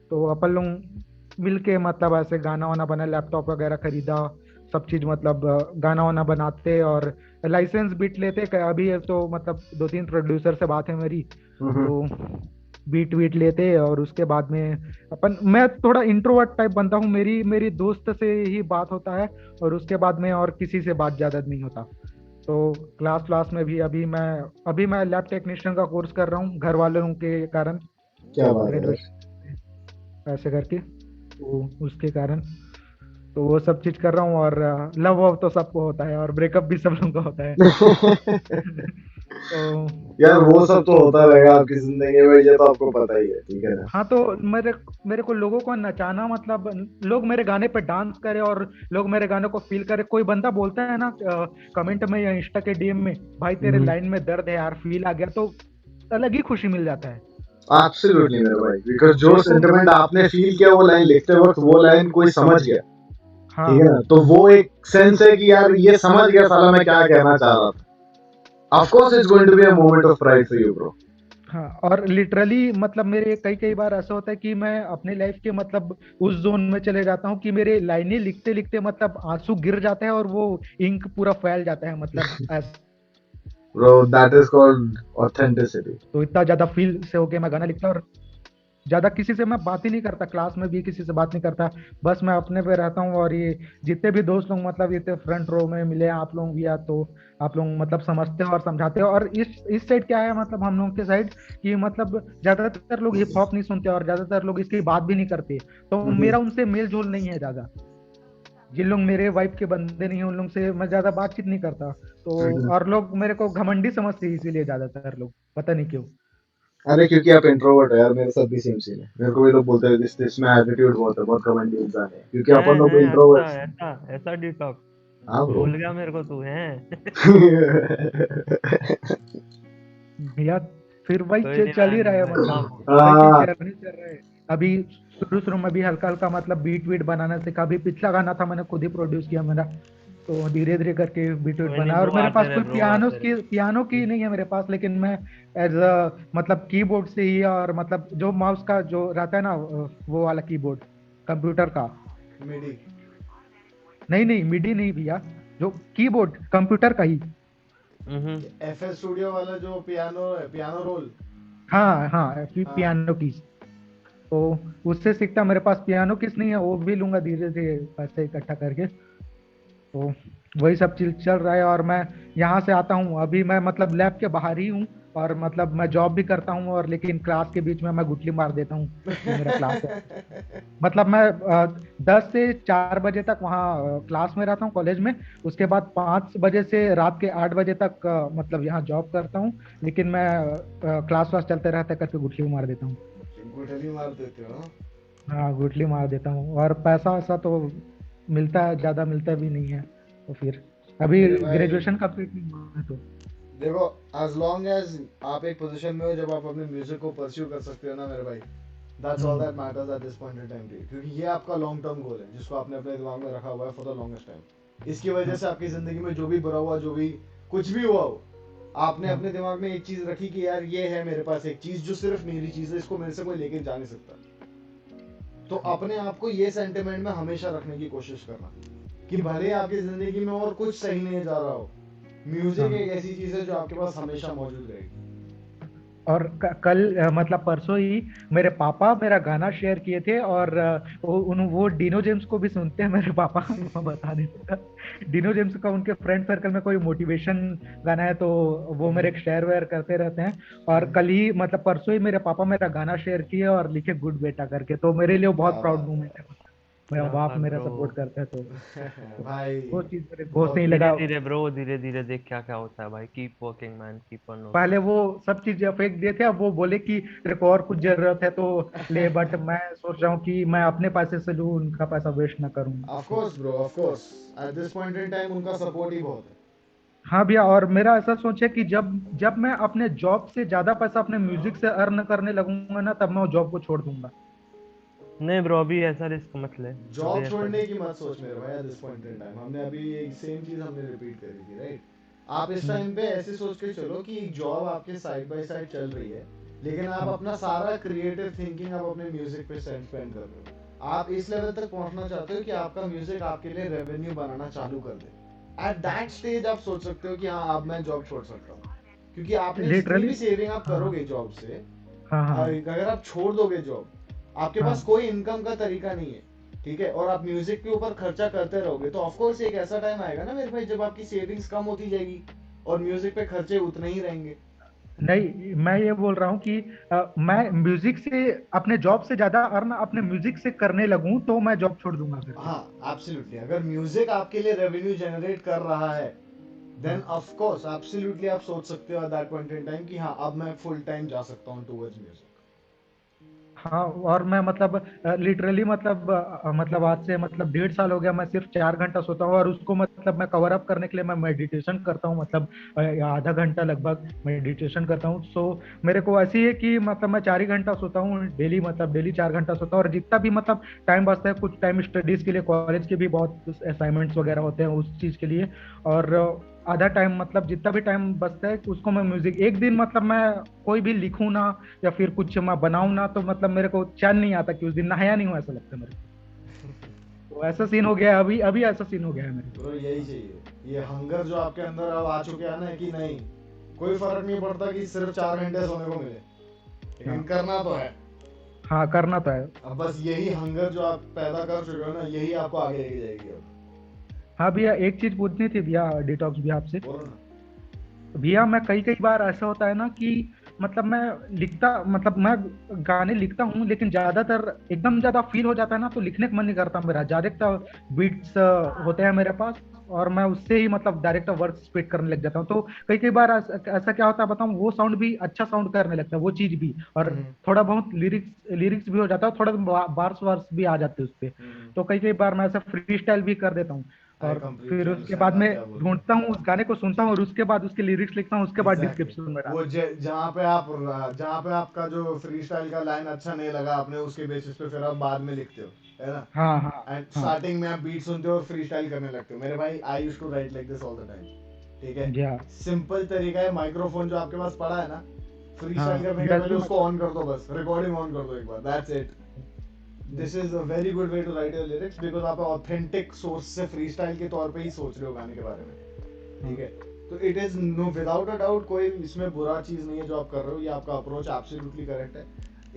[SPEAKER 6] तो अपन लोग मिल के मतलब ऐसे गाना वाना बना, लैपटॉप वगैरह खरीदा, सब चीज मतलब गाना वाना बनाते, और लाइसेंस बीट लेते। अभी तो मतलब 2-3 प्रोड्यूसर से बात है मेरी, तो बीट वीट लेते। और उसके बाद में मैं थोड़ा इंट्रोवर्ट टाइप बनता हूँ, मेरी मेरी दोस्त से ही बात होता है, और उसके बाद में और किसी से बात ज्यादा नहीं होता। तो क्लास में भी अभी मैं लैब टेक्नीशियन का कोर्स कर रहा हूँ घर वालों के कारण,
[SPEAKER 3] क्या बात है।
[SPEAKER 6] ग्रेजुएशन ऐसे करके, तो उसके कारण तो वो सब चीज कर रहा हूँ। और लव वव तो सबको होता है, और ब्रेकअप भी सब लोगों का होता है। तो
[SPEAKER 3] यार वो सब तो होता रहेगा आपकी जिंदगी में, ये तो आपको पता ही है, ठीक है ना?
[SPEAKER 6] हाँ, तो मेरे मेरे को लोगों को नचाना, मतलब लोग मेरे गाने पे डांस करे और लोग मेरे गाने को फील करे। कोई बंदा बोलता है ना कमेंट में या इंस्टा के डीएम में, भाई तेरे लाइन में दर्द है यार, फील आ गया, तो अलग ही खुशी मिल जाता है।
[SPEAKER 3] एब्सोल्युटली मेरे भाई, बिकॉज जो सेंटिमेंट आपने फील किया वो लाइन लिखते वक्त, वो लाइन कोई समझ गया, ठीक है
[SPEAKER 6] हाँ
[SPEAKER 3] ना? तो वो एक सेंस है कि यार ये समझ गया साला मैं क्या कहना चाह रहा था। Of course it's going to be a moment of pride for you bro.
[SPEAKER 6] हाँ, और लिटरली मतलब मेरे कई कई बार ऐसा होता है कि मैं अपने लाइफ के मतलब उस जोन में चले जाता हूँ कि मेरे लाइनें लिखते लिखते मतलब आंसू गिर जाते हैं, और वो इंक पूरा फैल जाता है, मतलब ऐसा।
[SPEAKER 3] Bro that is called authenticity.
[SPEAKER 6] तो इतना ज्यादा फील से होके मैं गाना लिखता हूँ, और ज्यादा किसी से मैं बात ही नहीं करता, क्लास में भी किसी से बात नहीं करता, बस मैं अपने पे रहता हूँ। और ये जितने भी दोस्त लोग मतलब इतने फ्रंट रो में मिले आप लोग भी, या तो आप लोग मतलब समझते हो और समझाते हो। और इस साइड क्या है, मतलब हम लोग के साइड कि मतलब ज्यादातर लोग हिप हॉप नहीं सुनते, और ज्यादातर लोग इसकी बात भी नहीं करते, तो मेरा उनसे मेल जोल नहीं है ज्यादा। जिन लोग मेरे वाइब के बंदे नहीं है, उन लोग से मैं ज्यादा बातचीत नहीं करता। तो और लोग मेरे को घमंडी समझते हैं, इसीलिए ज्यादातर लोग, पता नहीं क्यों।
[SPEAKER 3] अरे क्योंकि आप इंट्रोवर्ट हो यार, मेरे साथ भी सेम सीन है। मेरे को भी लोग बोलते हैं इसमें एटीट्यूड बहुत है, बहुत घमंडी इंसान है, क्योंकि अपन लोग
[SPEAKER 1] हैं ऐसा
[SPEAKER 3] इंट्रोवर्ट्स।
[SPEAKER 1] ऐसा ऐसा डिटॉक्स
[SPEAKER 3] हाँ ब्रो।
[SPEAKER 1] भूल गया मेरे को तू है।
[SPEAKER 6] भैया फिर वही
[SPEAKER 1] कोई नहीं,
[SPEAKER 6] चल ही रहा है,
[SPEAKER 1] मैं
[SPEAKER 6] मतलब
[SPEAKER 1] काम हूँ।
[SPEAKER 6] वही चीज
[SPEAKER 3] हाँ
[SPEAKER 6] जर्नी चल रहा है। अभी शुरू शुरू में भी हल्का हल्का मतलब बीट वीट बनाना सीखा। अभी पिछला गाना था मैंने खुद ही प्रोड्यूस किया मेरा, तो धीरे धीरे करके बीट वीट
[SPEAKER 1] कोई नहीं
[SPEAKER 6] बना। और
[SPEAKER 1] ब्रो,
[SPEAKER 6] मेरे पास
[SPEAKER 1] आते रहे
[SPEAKER 6] कोई
[SPEAKER 1] ब्रो, आते रहे।
[SPEAKER 6] पियानो की नहीं है मेरे पास, लेकिन मैं एज अ मतलब कीबोर्ड से ही, और मतलब जो माउस का जो रहता है ना वो वाला कीबोर्ड कंप्यूटर का।
[SPEAKER 3] मिडी।
[SPEAKER 6] नहीं नहीं, मिडी नहीं भैया, जो कीबोर्ड कंप्यूटर का ही।
[SPEAKER 1] हम्म।
[SPEAKER 3] एफएल स्टूडियो वाला जो पियानो है, पियानो रोल।
[SPEAKER 6] हाँ हाँ,
[SPEAKER 3] हाँ।
[SPEAKER 6] पियानो की। तो उससे सीखता। मेरे पास पियानो किस नहीं है, वो भी लूंगा धीरे धीरे पैसे इकट्ठा करके। तो वही सब चीज चल रहा है। और मैं यहाँ से आता हूँ, अभी मैं मतलब लैब के बाहर ही हूँ, और मतलब मैं जॉब भी करता हूँ, और लेकिन क्लास के बीच में मैं गुटली मार देता हूँ कि मेरा क्लास है। मतलब मैं 10 से 4 बजे तक वहाँ क्लास में रहता हूँ कॉलेज में। उसके बाद 5 बजे से रात के 8 बजे तक मतलब यहाँ जॉब करता हूँ, लेकिन मैं क्लास वास चलते रहते करके गुटली मार देता हूँ।
[SPEAKER 3] गुठली मार देते हो?
[SPEAKER 6] हाँ, गुटली मार देता हूँ। और पैसा वैसा तो मिलता है, ज्यादा मिलता भी नहीं है। तो फिर अभी
[SPEAKER 3] मेरे भाई
[SPEAKER 6] ग्रेजुएशन कंप्लीट नहीं हुआ है, तो
[SPEAKER 3] देखो, एज लॉन्ग एज आप एक पोजीशन में हो जब आप अपने म्यूजिक को परस्यू कर सकते हो ना मेरे भाई, that's all that matters at this point in time. क्योंकि ये आपका लॉन्ग टर्म गोल है जिसको आपने अपने दिमाग में रखा हुआ है फॉर द लॉन्गेस्ट टाइम। इसकी वजह से आपकी जिंदगी में जो भी बुरा हुआ, जो भी कुछ भी हुआ हो, आपने अपने दिमाग में एक चीज रखी कि यार ये है मेरे पास एक चीज जो सिर्फ मेरी चीज है, इसको मेरे से कोई लेके जा नहीं सकता। तो अपने आप को ये सेंटिमेंट में हमेशा रखने की कोशिश करना कि भले आपकी जिंदगी में और कुछ सही नहीं जा रहा हो, म्यूजिक एक ऐसी चीज है जो आपके पास हमेशा मौजूद रहेगी।
[SPEAKER 6] और कल मतलब परसों ही मेरे पापा मेरा गाना शेयर किए थे, और वो डिनो जेम्स को भी सुनते हैं मेरे पापा। मैं बता देता, डिनो जेम्स का उनके फ्रेंड सर्कल में कोई मोटिवेशन गाना है तो वो मेरे शेयर वेयर करते रहते हैं। और कल ही मतलब परसों ही मेरे पापा मेरा गाना शेयर किए और लिखे गुड बेटा करके, तो मेरे लिए वो
[SPEAKER 7] क्या
[SPEAKER 6] बहुत प्राउड
[SPEAKER 7] बात
[SPEAKER 6] मोमेंट है। मेरा
[SPEAKER 1] क्या
[SPEAKER 6] बाप
[SPEAKER 1] बात
[SPEAKER 6] मेरा
[SPEAKER 1] ब्रो।
[SPEAKER 6] सपोर्ट करता है, तो
[SPEAKER 7] भाई
[SPEAKER 6] वो चीज मेरे बहुत
[SPEAKER 7] बहुत
[SPEAKER 6] सही
[SPEAKER 1] धीरे
[SPEAKER 6] लगा।
[SPEAKER 1] धीरे ब्रो, धीरे धीरे देख क्या क्या होता है भाई। Keep working man, keep on
[SPEAKER 6] पहले
[SPEAKER 1] वर्किंग।
[SPEAKER 6] वो सब चीजें फेंक दिए थे, अब वो बोले कि तेरे को और कुछ जरूरत है तो ले, बट मैं सोच रहा हूँ कि मैं अपने पैसे से लूँ, उनका पैसा वेस्ट ना करूँ।
[SPEAKER 7] Of course bro, of course at this point in time उनका सपोर्ट ही बहुत है।
[SPEAKER 6] हाँ भैया, और मेरा ऐसा सोच है कि जब जब मैं अपने जॉब से ज्यादा पैसा अपने म्यूजिक से अर्न करने लगूंगा ना, तब मैं वो जॉब को छोड़ दूंगा।
[SPEAKER 1] नहीं ब्रो, अभी ऐसा रिस्क मत ले। अभी
[SPEAKER 7] जॉब
[SPEAKER 1] ऐसा
[SPEAKER 7] छोड़ने की मत सोच मेरे भाई at this point in time. हमने अभी एक सेम चीज हमने रिपीट करी थी, राइट? आप इस टाइम पे ऐसे सोच के चलो कि एक जॉब आपके साइड बाय साइड चल रही है, लेकिन आप अपना सारा क्रिएटिव थिंकिंग आप अपने म्यूजिक पे स्पेंड कर रहे हो। आप इस लेवल तक पहुंचना चाहते हो कि आपका म्यूजिक आपके लिए रेवेन्यू बनाना चालू कर दे। एट दैट स्टेज आप सोच सकते हो कि हाँ अब मैं जॉब छोड़ सकता हूँ, क्योंकि आपने जितनी
[SPEAKER 6] लिटरली।
[SPEAKER 7] भी सेविंग आप
[SPEAKER 6] हाँ
[SPEAKER 7] करोगे जॉब से,
[SPEAKER 6] हाँ हाँ
[SPEAKER 7] अगर आप छोड़ दोगे जॉब, आपके
[SPEAKER 6] हाँ
[SPEAKER 7] पास कोई इनकम का तरीका नहीं है, ठीक है, और आप म्यूजिक के ऊपर खर्चा करते रहोगे, तो ऑफ कोर्स एक ऐसा टाइम आएगा ना मेरे भाई जब आपकी सेविंग्स कम होती जाएगी और म्यूजिक पे खर्चे उतने ही रहेंगे।
[SPEAKER 6] नहीं, मैं ये बोल रहा हूँ कि मैं म्यूजिक से अपने जॉब से ज्यादा अर्न अपने म्यूजिक से करने लगूं तो मैं जॉब छोड़ दूंगा फिर।
[SPEAKER 7] हाँ एब्सोल्युटली, अगर म्यूजिक आपके लिए रेवेन्यू जनरेट कर रहा है देन ऑफ कोर्स एब्सोल्युटली आप सोच सकते हो at that point in time कि हाँ अब मैं फुल टाइम जा सकता हूँ टुवर्ड्स म्यूजिक।
[SPEAKER 6] हाँ, और मैं मतलब लिटरली मतलब आज से मतलब 1.5 साल हो गया मैं सिर्फ 4 घंटा सोता हूँ, और उसको मतलब मैं कवर अप करने के लिए मैं मेडिटेशन करता हूँ, मतलब आधा घंटा लगभग मेडिटेशन करता हूँ। सो मेरे को ऐसी है कि मतलब मैं 4 ही घंटा सोता हूँ डेली, मतलब डेली 4 घंटा सोता हूँ, और जितना भी मतलब टाइम बचता है कुछ टाइम स्टडीज के लिए, कॉलेज के भी बहुत असाइनमेंट्स वगैरह होते हैं उस चीज के लिए, और आधा टाइम मतलब जितना भी टाइम बचता है उसको मैं म्यूजिक, एक दिन मतलब मैं कोई भी लिखूं ना या फिर कुछ मैं बनाऊं ना, तो मतलब मेरे को चैन नहीं आता कि उस दिन नहाया नहीं हूं, ऐसा लगता है मेरे को। तो ऐसा सीन हो गया है, अभी अभी ऐसा सीन हो गया है मेरे को।
[SPEAKER 7] ब्रो यही चाहिए, ये हंगर जो आपके अंदर अब आ चुके हैं ना कि नहीं कोई फर्क नहीं पड़ता कि सिर्फ 4 घंटे सोने को मिले, लेकिन
[SPEAKER 6] हाँ
[SPEAKER 7] करना तो है।
[SPEAKER 6] हाँ, करना तो है।
[SPEAKER 7] अब बस यही हंगर जो आप पैदा कर चुके हो ना, यही आपको आगे लेके जाएगी। अब
[SPEAKER 6] हाँ भैया, एक चीज पूछनी थी भैया, डिटॉक्स भी आपसे।
[SPEAKER 7] बोलो ना।
[SPEAKER 6] भैया मैं कई कई बार ऐसा होता है ना कि मतलब मैं लिखता, मतलब मैं गाने लिखता हूँ, लेकिन ज्यादातर एकदम ज्यादा फील हो जाता है ना तो लिखने का मन नहीं करता मेरा, ज्यादातर बीट्स होते हैं मेरे पास, और मैं उससे ही मतलब डायरेक्ट वर्ड स्पीट करने लग जाता हूँ। तो कई कई बार ऐसा क्या होता है बताऊँ, वो साउंड भी अच्छा साउंड करने लगता है वो चीज भी, और थोड़ा बहुत लिरिक्स लिरिक्स भी हो जाता है, थोड़ा बार्स वार्स भी आ जाते हैं उस पे। तो कई कई बार मैं ऐसा फ्री स्टाइल भी कर देता हूँ,
[SPEAKER 7] आई
[SPEAKER 6] और फिर
[SPEAKER 7] कंप्लीटली
[SPEAKER 6] उसके बाद
[SPEAKER 7] अंडरस्टैंड
[SPEAKER 6] में
[SPEAKER 7] आप क्या बोल रहे हो।
[SPEAKER 6] ढूंढता हूँ उस गाने को, सुनता हूँ, और उसके बाद उसके लिरिक्स लिखता हूँ, उसके बाद
[SPEAKER 7] एग्जैक्टली
[SPEAKER 6] डिस्क्रिप्शन में
[SPEAKER 7] वो
[SPEAKER 6] डालता
[SPEAKER 7] जहाँ पे आपका जो फ्री स्टाइल का लाइन अच्छा नहीं लगा आपने उसके बेसिस पे फिर आप बाद में लिखते हो, है ना?
[SPEAKER 6] हूँ। हाँ हाँ
[SPEAKER 7] एंड
[SPEAKER 6] हाँ।
[SPEAKER 7] स्टार्टिंग में आप बीट सुनते हो और फ्री स्टाइल करने लगते हो। मेरे भाई I used to write like this all the time, ठीक है?
[SPEAKER 6] या
[SPEAKER 7] सिंपल तरीका है, माइक्रोफोन जो आपके पास पड़ा है ना, फ्री
[SPEAKER 6] हाँ,
[SPEAKER 7] स्टाइल करने के पहले
[SPEAKER 6] USB
[SPEAKER 7] उसको ऑन कर दो, बस रिकॉर्डिंग ऑन कर दो एक बार, that's it. This is a very good way to write your lyrics, because आप ऑथेंटिक सोर्स से फ्री स्टाइल के तौर पे ही सोच रहे हो गाने के बारे में, ठीक है? तो it is no without a doubt कोई इसमें बुरा चीज नहीं है जो आप कर रहे हो, ये आपका अप्रोच एब्सोल्युटली करेक्ट है।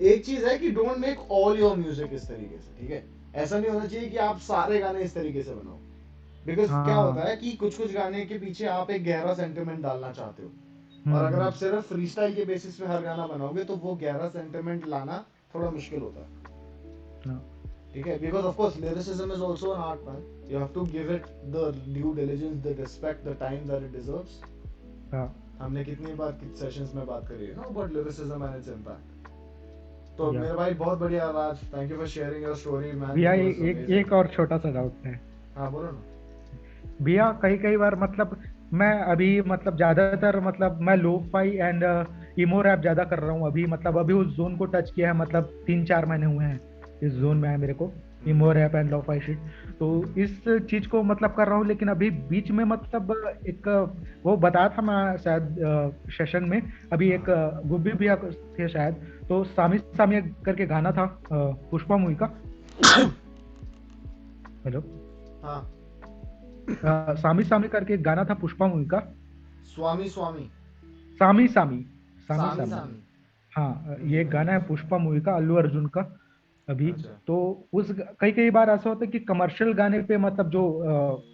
[SPEAKER 7] एक चीज है कि don't make all your music इस तरीके से, ठीक है? ऐसा नहीं होना चाहिए कि आप सारे गाने इस तरीके से बनाओ, बिकॉज क्या होता
[SPEAKER 6] हाँ।
[SPEAKER 7] है कि कुछ कुछ गाने के पीछे आप एक गहरा सेंटिमेंट डालना चाहते हो, और अगर आप सिर्फ फ्री स्टाइल के बेसिस पे हर गाना बनाओगे तो वो गहरा सेंटिमेंट लाना थोड़ा मुश्किल होता है,
[SPEAKER 6] हाँ,
[SPEAKER 7] ठीक है? Because of course lyricism is also an art man, you have to give it the due diligence, the respect, the time that it deserves.
[SPEAKER 6] हाँ।
[SPEAKER 7] हमने कितनी बार सेशंस में बात करी है ना about lyricism and its impact. तो
[SPEAKER 6] Yeah.
[SPEAKER 7] मेरे भाई बहुत बढ़िया Raj, thank you for sharing your story man.
[SPEAKER 6] भैया एक और छोटा सा डाउट है।
[SPEAKER 7] हाँ बोलो ना।
[SPEAKER 6] भैया कई कई बार मतलब मैं अभी मतलब ज्यादातर मतलब मैं lo fi and emo rap ज्यादा कर रहा हूँ अभी, मतलब अभी उस जोन को टच किया है, मतलब 3-4 महीने हुए हैं इस जोन में है मेरे को, emo rap and lo fi shit. तो इस चीज को मतलब कर रहा हूँ, लेकिन अभी बीच में मतलब एक वो बताया था मैं शायद सेशन में, अभी एक गुब्बी भैया थे शायद, तो सामी सामी करके गाना था पुष्पा मूवी का। हेलो।
[SPEAKER 7] हाँ
[SPEAKER 6] सामी सामी करके एक गाना था पुष्पा मूवी का।
[SPEAKER 7] स्वामी स्वामी
[SPEAKER 6] सामी सामी सामी
[SPEAKER 7] सामी
[SPEAKER 6] सामी
[SPEAKER 7] सामी
[SPEAKER 6] हाँ, ये एक गाना है पुष्पा मूवी का, अल्लू अर्जुन का अभी।
[SPEAKER 7] अच्छा
[SPEAKER 6] तो कई कई बार ऐसा होता है कि कमर्शियल गाने पे मतलब जो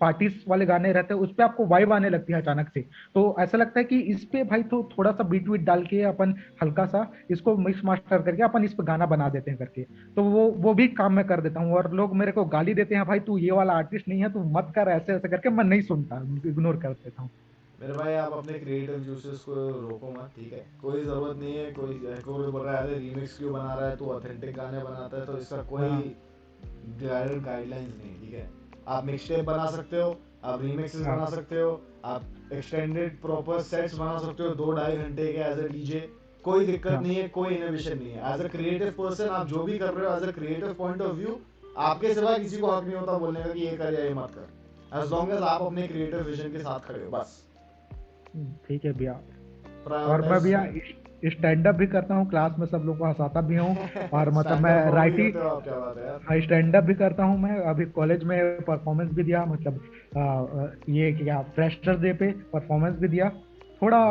[SPEAKER 6] पार्टीज वाले गाने रहते हैं उस पे आपको वाइब आने लगती है अचानक से। तो ऐसा लगता है कि इस पे भाई तो थोड़ा सा बीट वीट डाल के अपन हल्का सा इसको मिक्स मास्टर करके अपन इस पे गाना बना देते हैं करके। तो वो भी काम मैं कर देता हूँ, और लोग मेरे को गाली देते हैं, भाई तू ये वाला आर्टिस्ट नहीं है, तू मत कर ऐसे ऐसे करके। मैं नहीं सुनता, इग्नोर कर देता हूँ।
[SPEAKER 7] मेरे भाई, आप अपने क्रिएटिव जूसेस को रोको मत, ठीक है? कोई जरूरत नहीं है, कोई बोल रहा है अरे रीमिक्स क्यों बना रहा है, तू ऑथेंटिक गाने बनाता है, तो इसका कोई
[SPEAKER 6] हाँ
[SPEAKER 7] गाइडलाइंस नहीं, ठीक है? आप मिक्सटेप बना सकते हो, आप रीमिक्सेस
[SPEAKER 6] हाँ
[SPEAKER 7] बना सकते हो, आप एक्सटेंडेड प्रॉपर सेट्स बना सकते हो 2-2.5 घंटे के एज अ डीजे। कोई दिक्कत
[SPEAKER 6] हाँ
[SPEAKER 7] नहीं है, कोई इनहिबिशन नहीं है। एज अ क्रिएटिव पर्सन आप जो भी कर रहे हो as a creative point of view, आपके सिवा किसी को हक नहीं होता बोलने का कि ये कर या ये मत कर, एज लॉन्ग एज आप अपने क्रिएटिव विजन के साथ खड़े हो, बस।
[SPEAKER 6] ठीक है भैया। और मैं
[SPEAKER 7] प्रायोरिटाइज।
[SPEAKER 6] भैया स्टैंड अप भी करता हूँ, क्लास में सब लोग को हंसाता भी हूँ। और मतलब मैं
[SPEAKER 7] स्टैंड अप कॉमेडी
[SPEAKER 6] राइटिंग,
[SPEAKER 7] करते हो आप, क्या बात है यार।
[SPEAKER 6] हाँ स्टैंड अप भी करता हूँ मैं। अभी कॉलेज में परफॉर्मेंस भी दिया, मतलब ये क्या फ्रेशर डे पे परफॉर्मेंस भी दिया। थोड़ा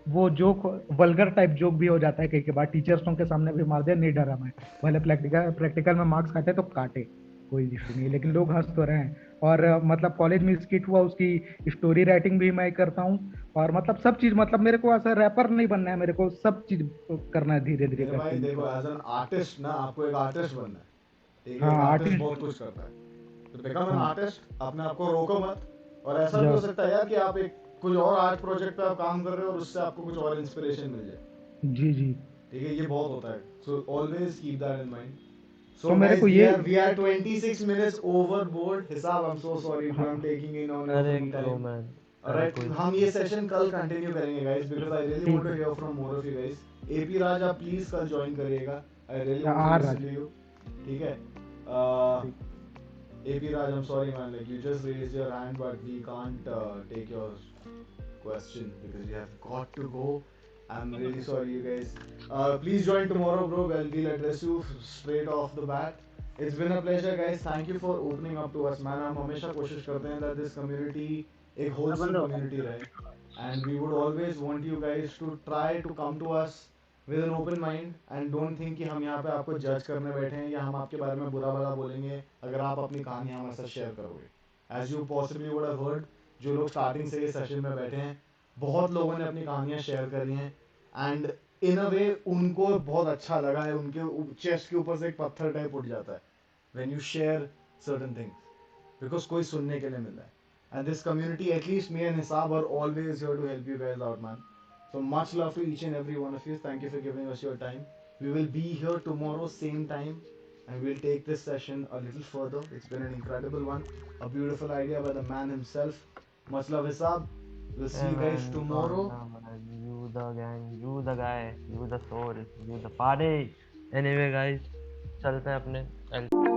[SPEAKER 6] वो जोक, वल्गर टाइप जोक भी हो जाता है कई के बाद, टीचर्सों के सामने भी मार दिया, नहीं डरा मैं। भले प्रैक्टिकल प्रैक्टिकल में मार्क्स काटे तो काटे, कोई इशू नहीं है, लेकिन लोग हंस तो रहे हैं। और मतलब कॉलेज में स्किट हुआ, उसकी स्टोरी राइटिंग भी मैं करता हूँ। और मतलब सब चीज, मतलब मेरे को ऐसा रैपर नहीं बनना है, मेरे को सब चीज करना है धीरे धीरे
[SPEAKER 7] मेरे
[SPEAKER 6] करके,
[SPEAKER 7] भाई देखो,
[SPEAKER 6] मतलब।
[SPEAKER 7] एज एन आर्टिस्ट ना, आपको एक आर्टिस्ट बनना है, ठीक है?
[SPEAKER 6] हाँ
[SPEAKER 7] एक आर्टिस्ट बहुत
[SPEAKER 6] आर्टिस्ट।
[SPEAKER 7] कुछ करता है, तो बिकम एन
[SPEAKER 6] हाँ
[SPEAKER 7] आर्टिस्ट, अपने आप को रोको मत। और ऐसा भी हो
[SPEAKER 6] जब
[SPEAKER 7] सकता है यार कि आप एक कुछ और आर्ट प्रोजेक्ट पे आप काम कर रहे हो और उससे आपको कुछ और इंस्पिरेशन मिल जाए,
[SPEAKER 6] जी जी।
[SPEAKER 7] ठीक है? ये बहुत होता है, so always keep that in mind.
[SPEAKER 6] तो
[SPEAKER 7] So
[SPEAKER 6] मेरे
[SPEAKER 7] guys,
[SPEAKER 6] को
[SPEAKER 7] we
[SPEAKER 6] ये,
[SPEAKER 7] are 26 minutes overboard. Hisab, I'm so sorry bro, I'm
[SPEAKER 6] हाँ
[SPEAKER 7] taking in on your
[SPEAKER 1] अरे
[SPEAKER 7] free
[SPEAKER 1] ब्रो
[SPEAKER 7] time.
[SPEAKER 1] मैन, अरे
[SPEAKER 7] Alright,
[SPEAKER 1] कोई
[SPEAKER 7] हम ये सेशन कल कंटिन्यू करेंगे guys, because I really want
[SPEAKER 6] ठीक
[SPEAKER 7] to
[SPEAKER 6] है।
[SPEAKER 7] hear from more of you guys. AP Raj, आप please कल join करिएगा, I really want to
[SPEAKER 6] are
[SPEAKER 7] listen
[SPEAKER 6] Raj.
[SPEAKER 7] to you, ठीक है? uh,
[SPEAKER 6] ठीक।
[SPEAKER 7] AP Raj, I'm sorry man, like you just raised your hand but we can't take your question because you have got to go. I'm really sorry you guys. Please join tomorrow bro, we'll address you straight off the bat. It's been a pleasure guys, thank you for opening up to us man. हम हमेशा कोशिश करते हैं that this community एक wholesome community रहे, and we would always want you guys to try to come to us with an open mind and don't think कि हम यहाँ पे आपको जज करने बैठे हैं या हम आपके बारे में बुरा भला बोलेंगे अगर आप अपनी कहानी हमारे साथ शेयर करोगे। As you possibly would have heard, जो लोग स्टार्टिंग से ये सेशन में बैठे हैं, बहुत लोगों ने अपनी कहानियाँ शेयर करी हैं, एंड इन अ वे उनको बहुत अच्छा लगा है, उनके चेस्ट के ऊपर से एक पत्थर टाइप उठ जाता है when you share certain things, because कोई सुनने के लिए मिल रहा है। And this community, at least me and हिसाब, are always here to help you guys out man. So much love to each and every one of you. Thank you for giving us your time. We will be here tomorrow, same time, and we'll take this session a little further. It's been an incredible one, a beautiful idea by the man himself. Much love, Hisab. We'll see you guys tomorrow.
[SPEAKER 1] you the gang, you the guy, you the soul, you the party. Anyway guys, चलते हैं अपने